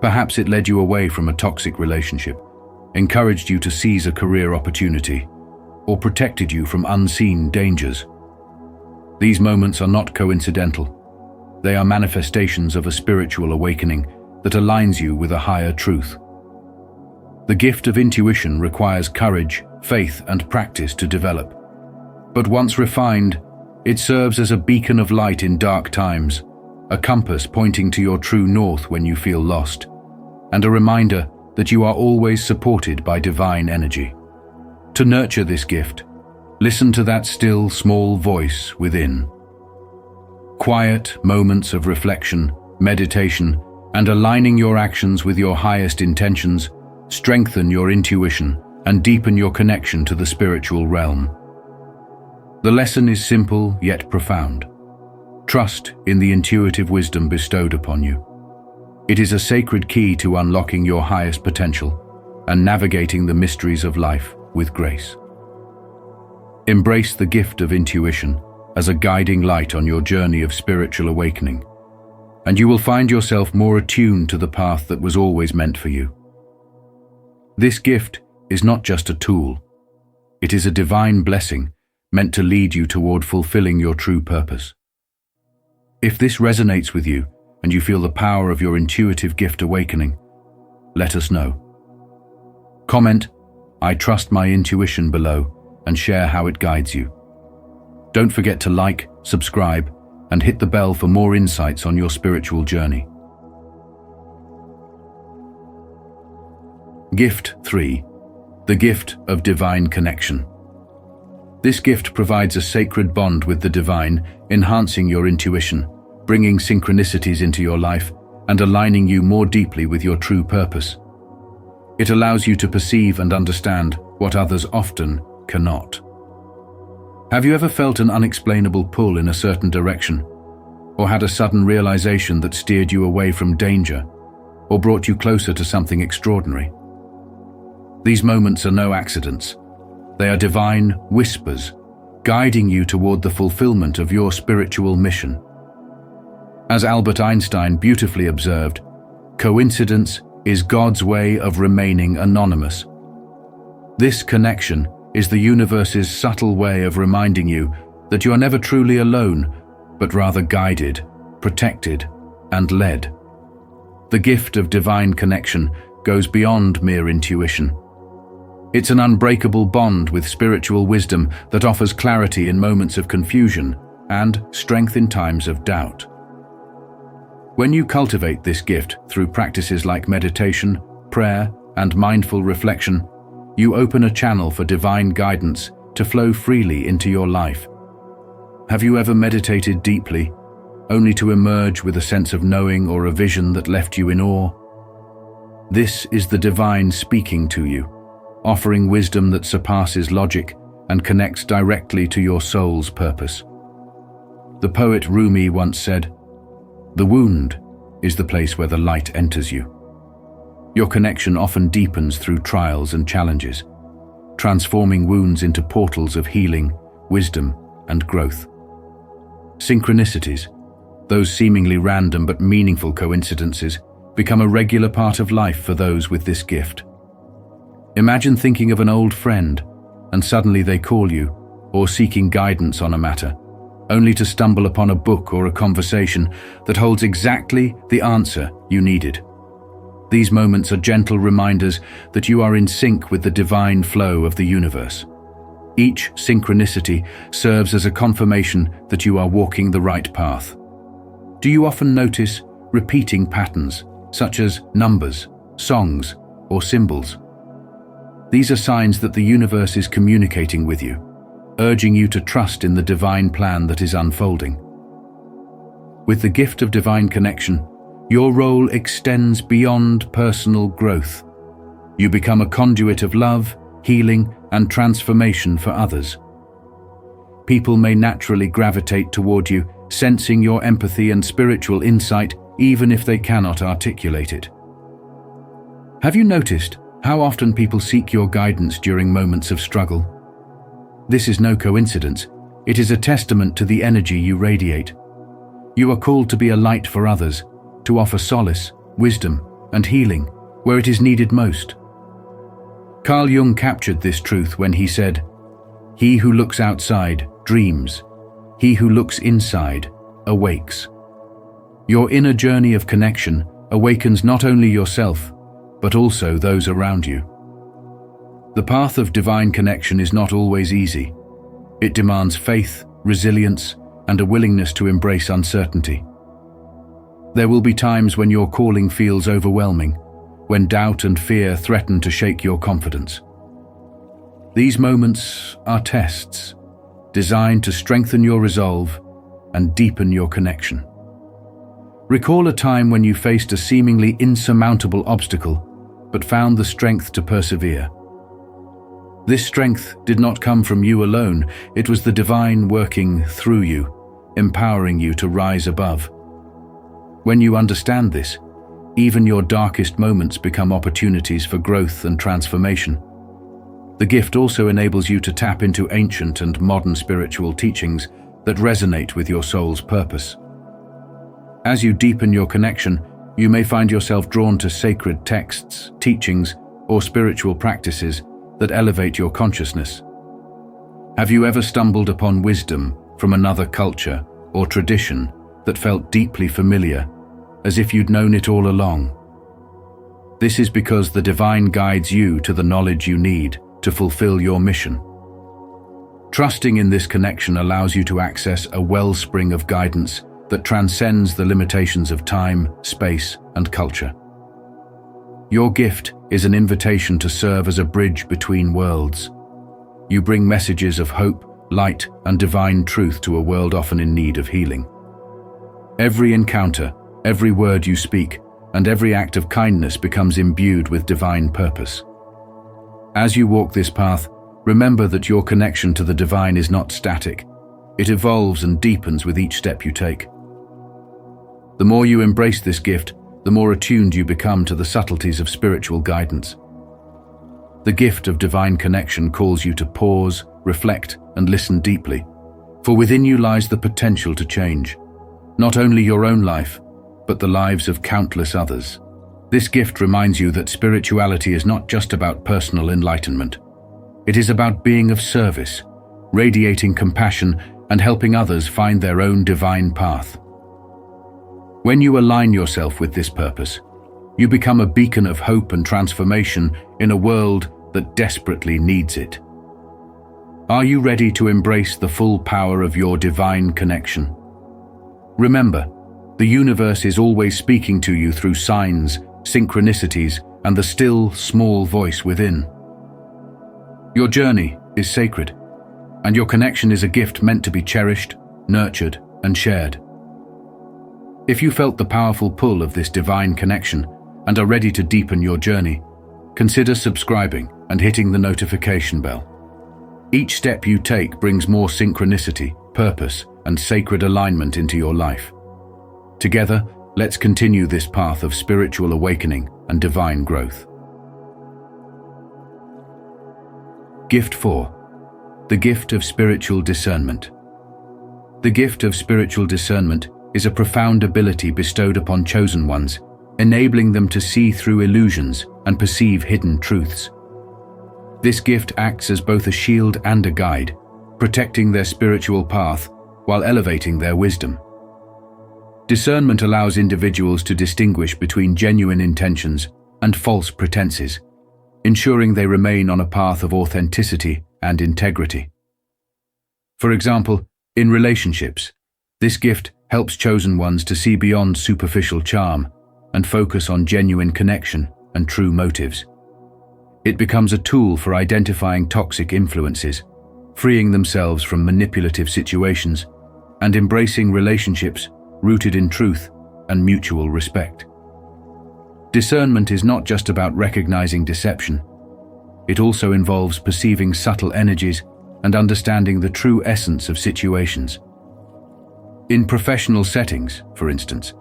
Perhaps it led you away from a toxic relationship, encouraged you to seize a career opportunity, or protected you from unseen dangers. These moments are not coincidental. They are manifestations of a spiritual awakening that aligns you with a higher truth. The gift of intuition requires courage, faith, and practice to develop. But once refined, it serves as a beacon of light in dark times, a compass pointing to your true north when you feel lost, and a reminder that you are always supported by divine energy. To nurture this gift, listen to that still, small voice within. Quiet moments of reflection, meditation, and aligning your actions with your highest intentions strengthen your intuition and deepen your connection to the spiritual realm. The lesson is simple yet profound. Trust in the intuitive wisdom bestowed upon you. It is a sacred key to unlocking your highest potential and navigating the mysteries of life with grace. Embrace the gift of intuition as a guiding light on your journey of spiritual awakening, and you will find yourself more attuned to the path that was always meant for you. This gift is not just a tool. It is a divine blessing meant to lead you toward fulfilling your true purpose. If this resonates with you and you feel the power of your intuitive gift awakening, let us know. Comment, "I trust my intuition" below and share how it guides you. Don't forget to like, subscribe, and hit the bell for more insights on your spiritual journey. Gift 3. The gift of divine connection. This gift provides a sacred bond with the divine, enhancing your intuition, bringing synchronicities into your life, and aligning you more deeply with your true purpose. It allows you to perceive and understand what others often cannot. Have you ever felt an unexplainable pull in a certain direction, or had a sudden realization that steered you away from danger, or brought you closer to something extraordinary? These moments are no accidents. They are divine whispers, guiding you toward the fulfillment of your spiritual mission. As Albert Einstein beautifully observed, coincidence is God's way of remaining anonymous. This connection is the universe's subtle way of reminding you that you are never truly alone, but rather guided, protected, and led. The gift of divine connection goes beyond mere intuition. It's an unbreakable bond with spiritual wisdom that offers clarity in moments of confusion and strength in times of doubt. When you cultivate this gift through practices like meditation, prayer, and mindful reflection, you open a channel for divine guidance to flow freely into your life. Have you ever meditated deeply, only to emerge with a sense of knowing or a vision that left you in awe? This is the divine speaking to you, offering wisdom that surpasses logic and connects directly to your soul's purpose. The poet Rumi once said, "The wound is the place where the light enters you." Your connection often deepens through trials and challenges, transforming wounds into portals of healing, wisdom, and growth. Synchronicities, those seemingly random but meaningful coincidences, become a regular part of life for those with this gift. Imagine thinking of an old friend, and suddenly they call you, or seeking guidance on a matter, only to stumble upon a book or a conversation that holds exactly the answer you needed. These moments are gentle reminders that you are in sync with the divine flow of the universe. Each synchronicity serves as a confirmation that you are walking the right path. Do you often notice repeating patterns, such as numbers, songs, or symbols? These are signs that the universe is communicating with you, urging you to trust in the divine plan that is unfolding. With the gift of divine connection, your role extends beyond personal growth. You become a conduit of love, healing, and transformation for others. People may naturally gravitate toward you, sensing your empathy and spiritual insight, even if they cannot articulate it. Have you noticed how often people seek your guidance during moments of struggle? This is no coincidence. It is a testament to the energy you radiate. You are called to be a light for others, to offer solace, wisdom, and healing where it is needed most. Carl Jung captured this truth when he said, "He who looks outside dreams. He who looks inside awakes." Your inner journey of connection awakens not only yourself, but also those around you. The path of divine connection is not always easy. It demands faith, resilience, and a willingness to embrace uncertainty. There will be times when your calling feels overwhelming, when doubt and fear threaten to shake your confidence. These moments are tests, designed to strengthen your resolve and deepen your connection. Recall a time when you faced a seemingly insurmountable obstacle, but found the strength to persevere. This strength did not come from you alone. It was the divine working through you, empowering you to rise above. When you understand this, even your darkest moments become opportunities for growth and transformation. The gift also enables you to tap into ancient and modern spiritual teachings that resonate with your soul's purpose. As you deepen your connection, you may find yourself drawn to sacred texts, teachings, or spiritual practices that elevate your consciousness. Have you ever stumbled upon wisdom from another culture or tradition that felt deeply familiar, as if you'd known it all along? This is because the divine guides you to the knowledge you need to fulfill your mission. Trusting in this connection allows you to access a wellspring of guidance that transcends the limitations of time, space, and culture. Your gift is an invitation to serve as a bridge between worlds. You bring messages of hope, light, and divine truth to a world often in need of healing. Every encounter, every word you speak, and every act of kindness becomes imbued with divine purpose. As you walk this path, remember that your connection to the divine is not static. It evolves and deepens with each step you take. The more you embrace this gift, the more attuned you become to the subtleties of spiritual guidance. The gift of divine connection calls you to pause, reflect, and listen deeply, for within you lies the potential to change, not only your own life, but the lives of countless others. This gift reminds you that spirituality is not just about personal enlightenment. It is about being of service, radiating compassion, and helping others find their own divine path. When you align yourself with this purpose, you become a beacon of hope and transformation in a world that desperately needs it. Are you ready to embrace the full power of your divine connection? Remember, the universe is always speaking to you through signs, synchronicities, and the still, small voice within. Your journey is sacred, and your connection is a gift meant to be cherished, nurtured, and shared. If you felt the powerful pull of this divine connection and are ready to deepen your journey, consider subscribing and hitting the notification bell. Each step you take brings more synchronicity, purpose, and sacred alignment into your life. Together, let's continue this path of spiritual awakening and divine growth. Gift 4. The gift of spiritual discernment. The gift of spiritual discernment is a profound ability bestowed upon chosen ones, enabling them to see through illusions and perceive hidden truths. This gift acts as both a shield and a guide, protecting their spiritual path while elevating their wisdom. Discernment allows individuals to distinguish between genuine intentions and false pretenses, ensuring they remain on a path of authenticity and integrity. For example, in relationships, this gift helps chosen ones to see beyond superficial charm and focus on genuine connection and true motives. It becomes a tool for identifying toxic influences, freeing themselves from manipulative situations, and embracing relationships rooted in truth and mutual respect. Discernment is not just about recognizing deception. It also involves perceiving subtle energies and understanding the true essence of situations. In professional settings, for instance,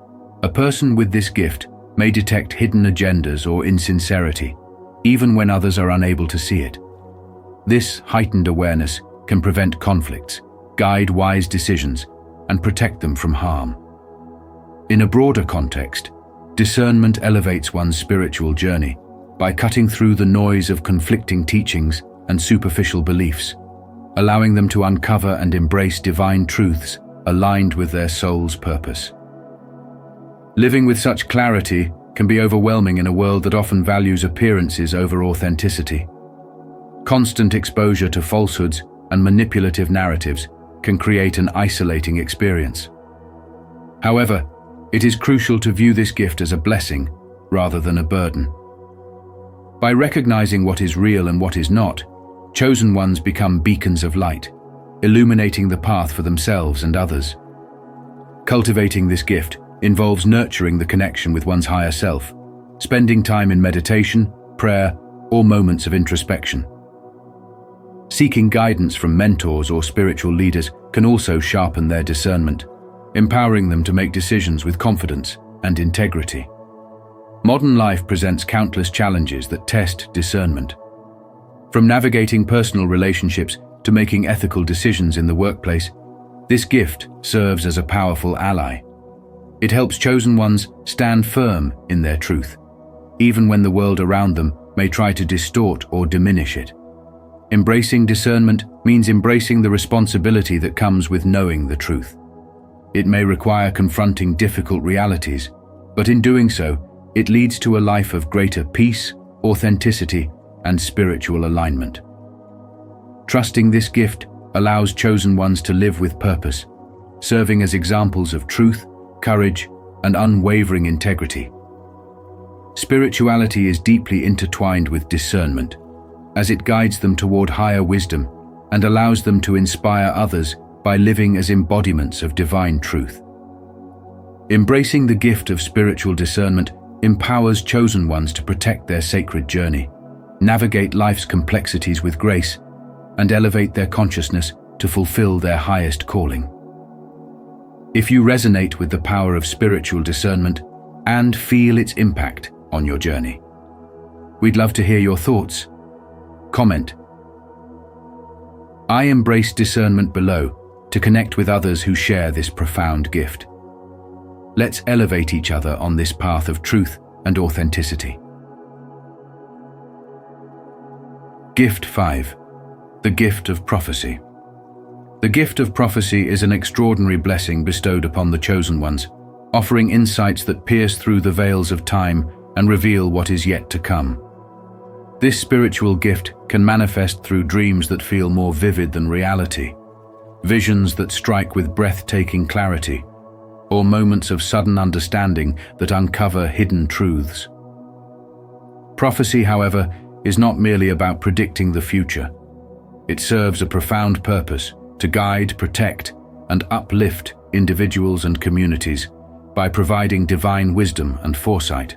a person with this gift may detect hidden agendas or insincerity, even when others are unable to see it. This heightened awareness can prevent conflicts, guide wise decisions, and protect them from harm. In a broader context, discernment elevates one's spiritual journey by cutting through the noise of conflicting teachings and superficial beliefs, allowing them to uncover and embrace divine truths aligned with their soul's purpose. Living with such clarity can be overwhelming in a world that often values appearances over authenticity. Constant exposure to falsehoods and manipulative narratives can create an isolating experience. However, it is crucial to view this gift as a blessing rather than a burden. By recognizing what is real and what is not, chosen ones become beacons of light, illuminating the path for themselves and others. Cultivating this gift involves nurturing the connection with one's higher self, spending time in meditation, prayer, or moments of introspection. Seeking guidance from mentors or spiritual leaders can also sharpen their discernment, empowering them to make decisions with confidence and integrity. Modern life presents countless challenges that test discernment. From navigating personal relationships to making ethical decisions in the workplace, this gift serves as a powerful ally. It helps chosen ones stand firm in their truth, even when the world around them may try to distort or diminish it. Embracing discernment means embracing the responsibility that comes with knowing the truth. It may require confronting difficult realities, but in doing so, it leads to a life of greater peace, authenticity, and spiritual alignment. Trusting this gift allows chosen ones to live with purpose, serving as examples of truth, courage, and unwavering integrity. Spirituality is deeply intertwined with discernment, as it guides them toward higher wisdom and allows them to inspire others by living as embodiments of divine truth. Embracing the gift of spiritual discernment empowers chosen ones to protect their sacred journey, navigate life's complexities with grace, and elevate their consciousness to fulfill their highest calling. If you resonate with the power of spiritual discernment and feel its impact on your journey, we'd love to hear your thoughts. Comment. I embrace discernment below to connect with others who share this profound gift. Let's elevate each other on this path of truth and authenticity. Gift 5. The gift of prophecy. The gift of prophecy is an extraordinary blessing bestowed upon the chosen ones, offering insights that pierce through the veils of time and reveal what is yet to come. This spiritual gift can manifest through dreams that feel more vivid than reality, visions that strike with breathtaking clarity, or moments of sudden understanding that uncover hidden truths. Prophecy, however, is not merely about predicting the future. It serves a profound purpose to guide, protect, and uplift individuals and communities by providing divine wisdom and foresight.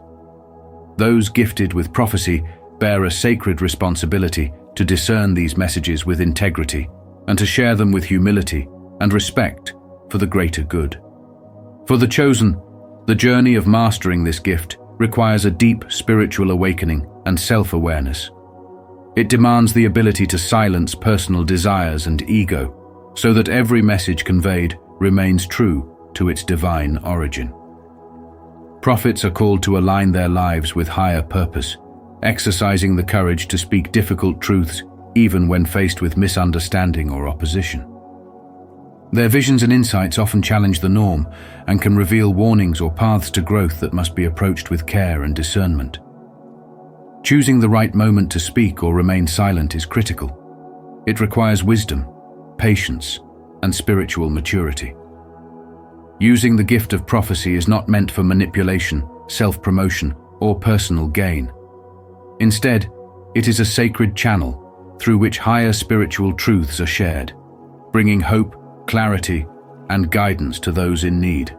Those gifted with prophecy bear a sacred responsibility to discern these messages with integrity and to share them with humility and respect for the greater good. For the chosen, the journey of mastering this gift requires a deep spiritual awakening and self-awareness. It demands the ability to silence personal desires and ego so that every message conveyed remains true to its divine origin. Prophets are called to align their lives with higher purpose, exercising the courage to speak difficult truths even when faced with misunderstanding or opposition. Their visions and insights often challenge the norm and can reveal warnings or paths to growth that must be approached with care and discernment. Choosing the right moment to speak or remain silent is critical. It requires wisdom, patience, and spiritual maturity. Using the gift of prophecy is not meant for manipulation, self-promotion, or personal gain. Instead, it is a sacred channel through which higher spiritual truths are shared, bringing hope, clarity, and guidance to those in need.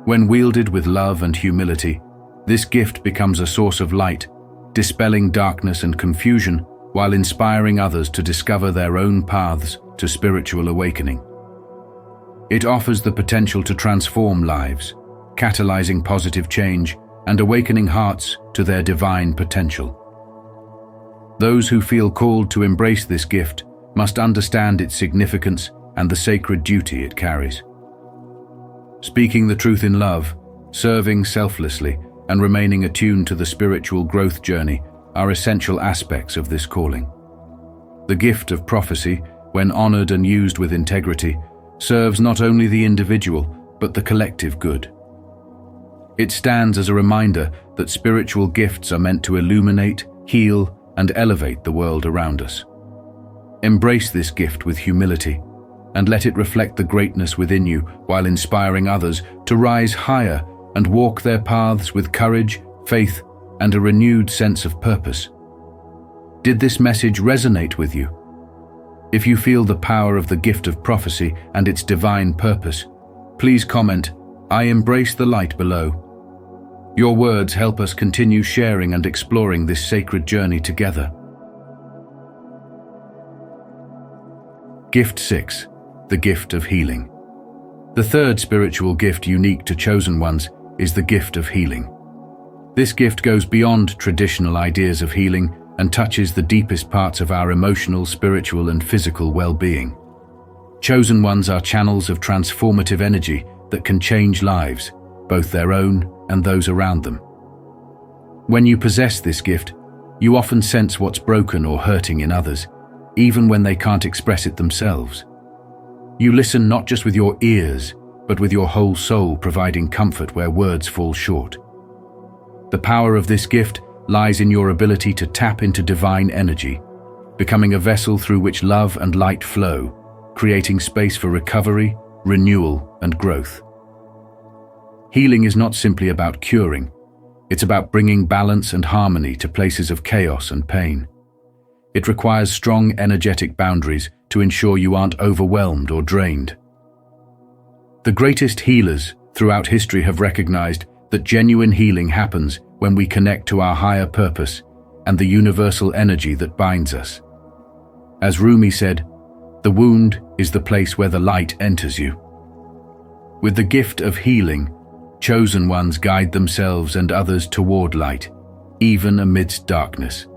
When wielded with love and humility, this gift becomes a source of light, dispelling darkness and confusion while inspiring others to discover their own paths to spiritual awakening. It offers the potential to transform lives, catalyzing positive change and awakening hearts to their divine potential. Those who feel called to embrace this gift must understand its significance and the sacred duty it carries. Speaking the truth in love, serving selflessly, and remaining attuned to the spiritual growth journey are essential aspects of this calling. The gift of prophecy, when honored and used with integrity, serves not only the individual but the collective good. It stands as a reminder that spiritual gifts are meant to illuminate, heal, and elevate the world around us. Embrace this gift with humility and let it reflect the greatness within you while inspiring others to rise higher and walk their paths with courage, faith, and a renewed sense of purpose. Did this message resonate with you? If you feel the power of the gift of prophecy and its divine purpose, please comment, "I embrace the light below." Your words help us continue sharing and exploring this sacred journey together. Gift 6. The gift of healing. The third spiritual gift unique to chosen ones is the gift of healing. This gift goes beyond traditional ideas of healing and touches the deepest parts of our emotional, spiritual, and physical well-being. Chosen ones are channels of transformative energy that can change lives, both their own and those around them. When you possess this gift, you often sense what's broken or hurting in others, even when they can't express it themselves. You listen not just with your ears, but with your whole soul, providing comfort where words fall short. The power of this gift lies in your ability to tap into divine energy, becoming a vessel through which love and light flow, creating space for recovery, renewal, and growth. Healing is not simply about curing, it's about bringing balance and harmony to places of chaos and pain. It requires strong energetic boundaries to ensure you aren't overwhelmed or drained. The greatest healers throughout history have recognized that genuine healing happens when we connect to our higher purpose and the universal energy that binds us. As Rumi said, "The wound is the place where the light enters you." With the gift of healing, chosen ones guide themselves and others toward light, even amidst darkness.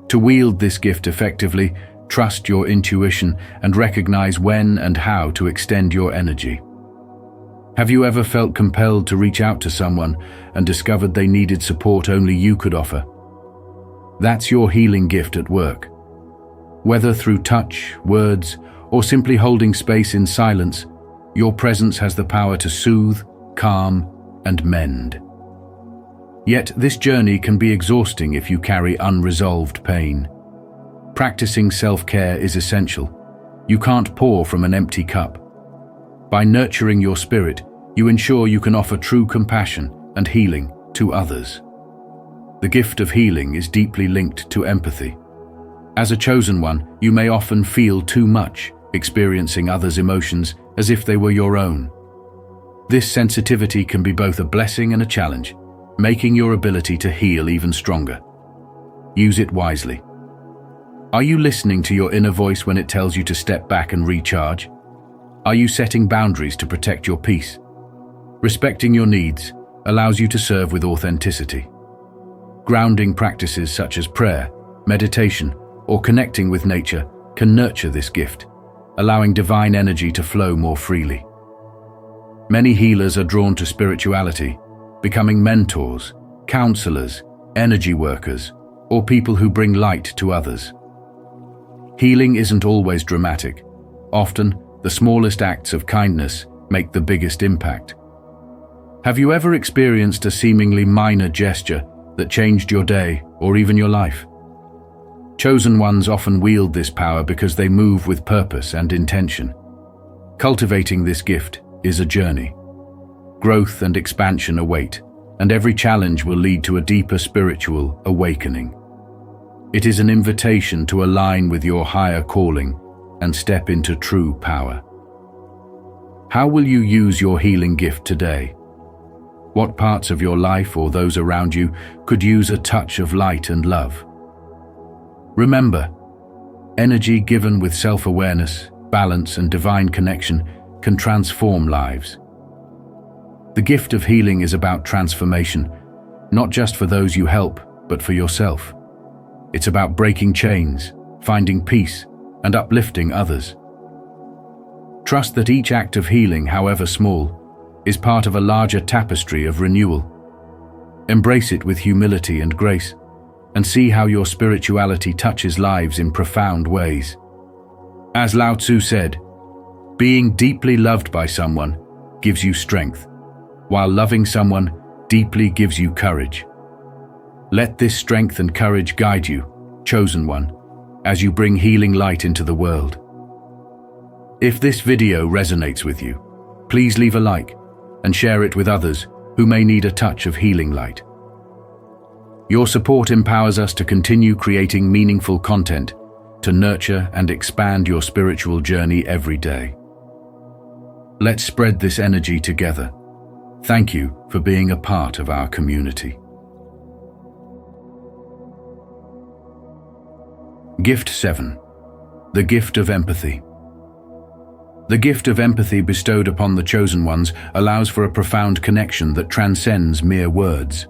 To wield this gift effectively, trust your intuition and recognize when and how to extend your energy. Have you ever felt compelled to reach out to someone and discovered they needed support only you could offer? That's your healing gift at work. Whether through touch, words, or simply holding space in silence, your presence has the power to soothe, calm, and mend. Yet this journey can be exhausting if you carry unresolved pain. Practicing self-care is essential. You can't pour from an empty cup. By nurturing your spirit, you ensure you can offer true compassion and healing to others. The gift of healing is deeply linked to empathy. As a chosen one, you may often feel too much, experiencing others' emotions as if they were your own. This sensitivity can be both a blessing and a challenge, making your ability to heal even stronger. Use it wisely. Are you listening to your inner voice when it tells you to step back and recharge? Are you setting boundaries to protect your peace? Respecting your needs allows you to serve with authenticity. Grounding practices such as prayer, meditation, or connecting with nature can nurture this gift, allowing divine energy to flow more freely. Many healers are drawn to spirituality, becoming mentors, counselors, energy workers, or people who bring light to others. Healing isn't always dramatic. Often, the smallest acts of kindness make the biggest impact. Have you ever experienced a seemingly minor gesture that changed your day or even your life? Chosen ones often wield this power because they move with purpose and intention. Cultivating this gift is a journey. Growth and expansion await, and every challenge will lead to a deeper spiritual awakening. It is an invitation to align with your higher calling and step into true power. How will you use your healing gift today? What parts of your life or those around you could use a touch of light and love? Remember, energy given with self-awareness, balance, and divine connection can transform lives. The gift of healing is about transformation, not just for those you help, but for yourself. It's about breaking chains, finding peace, and uplifting others. Trust that each act of healing, however small, is part of a larger tapestry of renewal. Embrace it with humility and grace, and see how your spirituality touches lives in profound ways. As Lao Tzu said, "Being deeply loved by someone gives you strength, while loving someone deeply gives you courage." Let this strength and courage guide you, chosen one, as you bring healing light into the world. If this video resonates with you, please leave a like and share it with others who may need a touch of healing light. Your support empowers us to continue creating meaningful content to nurture and expand your spiritual journey every day. Let's spread this energy together. Thank you for being a part of our community. Gift 7. The gift of empathy. The gift of empathy bestowed upon the chosen ones allows for a profound connection that transcends mere words.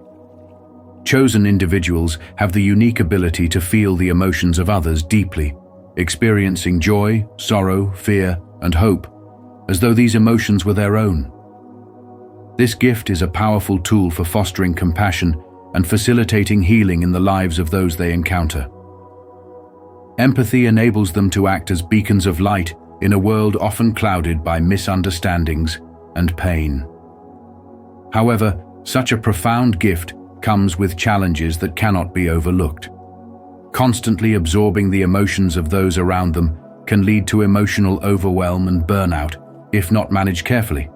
Chosen individuals have the unique ability to feel the emotions of others deeply, experiencing joy, sorrow, fear, and hope, as though these emotions were their own. This gift is a powerful tool for fostering compassion and facilitating healing in the lives of those they encounter. Empathy enables them to act as beacons of light in a world often clouded by misunderstandings and pain. However, such a profound gift comes with challenges that cannot be overlooked. Constantly absorbing the emotions of those around them can lead to emotional overwhelm and burnout, if not managed carefully.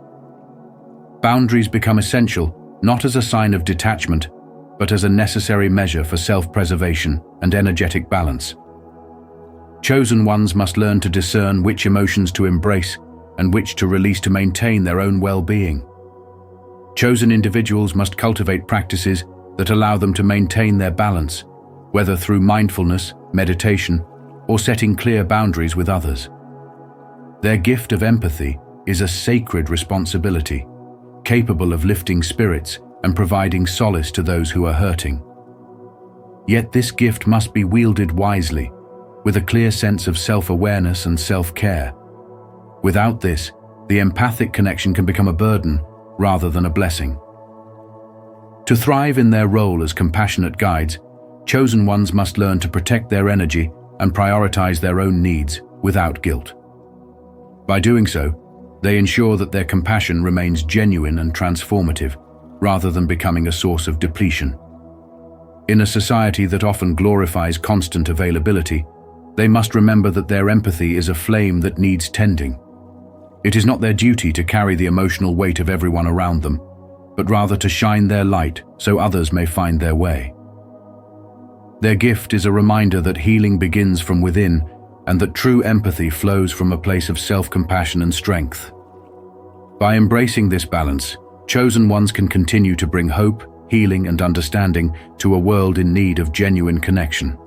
Boundaries become essential, not as a sign of detachment, but as a necessary measure for self-preservation and energetic balance. Chosen ones must learn to discern which emotions to embrace and which to release to maintain their own well-being. Chosen individuals must cultivate practices that allow them to maintain their balance, whether through mindfulness, meditation, or setting clear boundaries with others. Their gift of empathy is a sacred responsibility, capable of lifting spirits and providing solace to those who are hurting. Yet this gift must be wielded wisely, with a clear sense of self-awareness and self-care. Without this, the empathic connection can become a burden rather than a blessing. To thrive in their role as compassionate guides, chosen ones must learn to protect their energy and prioritize their own needs without guilt. By doing so, they ensure that their compassion remains genuine and transformative, rather than becoming a source of depletion. In a society that often glorifies constant availability, they must remember that their empathy is a flame that needs tending. It is not their duty to carry the emotional weight of everyone around them, but rather to shine their light so others may find their way. Their gift is a reminder that healing begins from within and that true empathy flows from a place of self-compassion and strength. By embracing this balance, chosen ones can continue to bring hope, healing, and understanding to a world in need of genuine connection.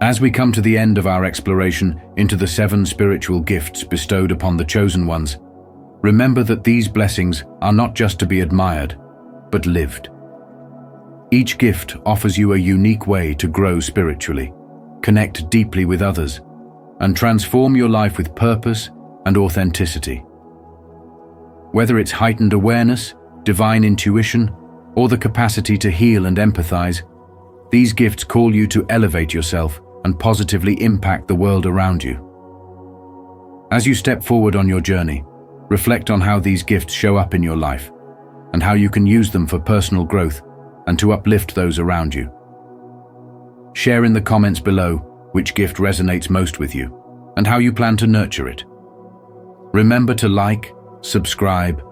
As we come to the end of our exploration into the 7 spiritual gifts bestowed upon the chosen ones, remember that these blessings are not just to be admired, but lived. Each gift offers you a unique way to grow spiritually, connect deeply with others, and transform your life with purpose and authenticity. Whether it's heightened awareness, divine intuition, or the capacity to heal and empathize, these gifts call you to elevate yourself and positively impact the world around you. As you step forward on your journey, reflect on how these gifts show up in your life and how you can use them for personal growth and to uplift those around you. Share in the comments below which gift resonates most with you and how you plan to nurture it. Remember to like, subscribe,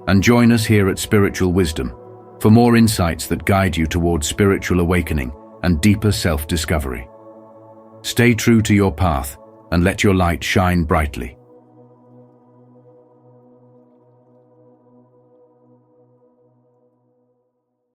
and join us here at Spiritual Wisdom for more insights that guide you towards spiritual awakening and deeper self-discovery. Stay true to your path and let your light shine brightly.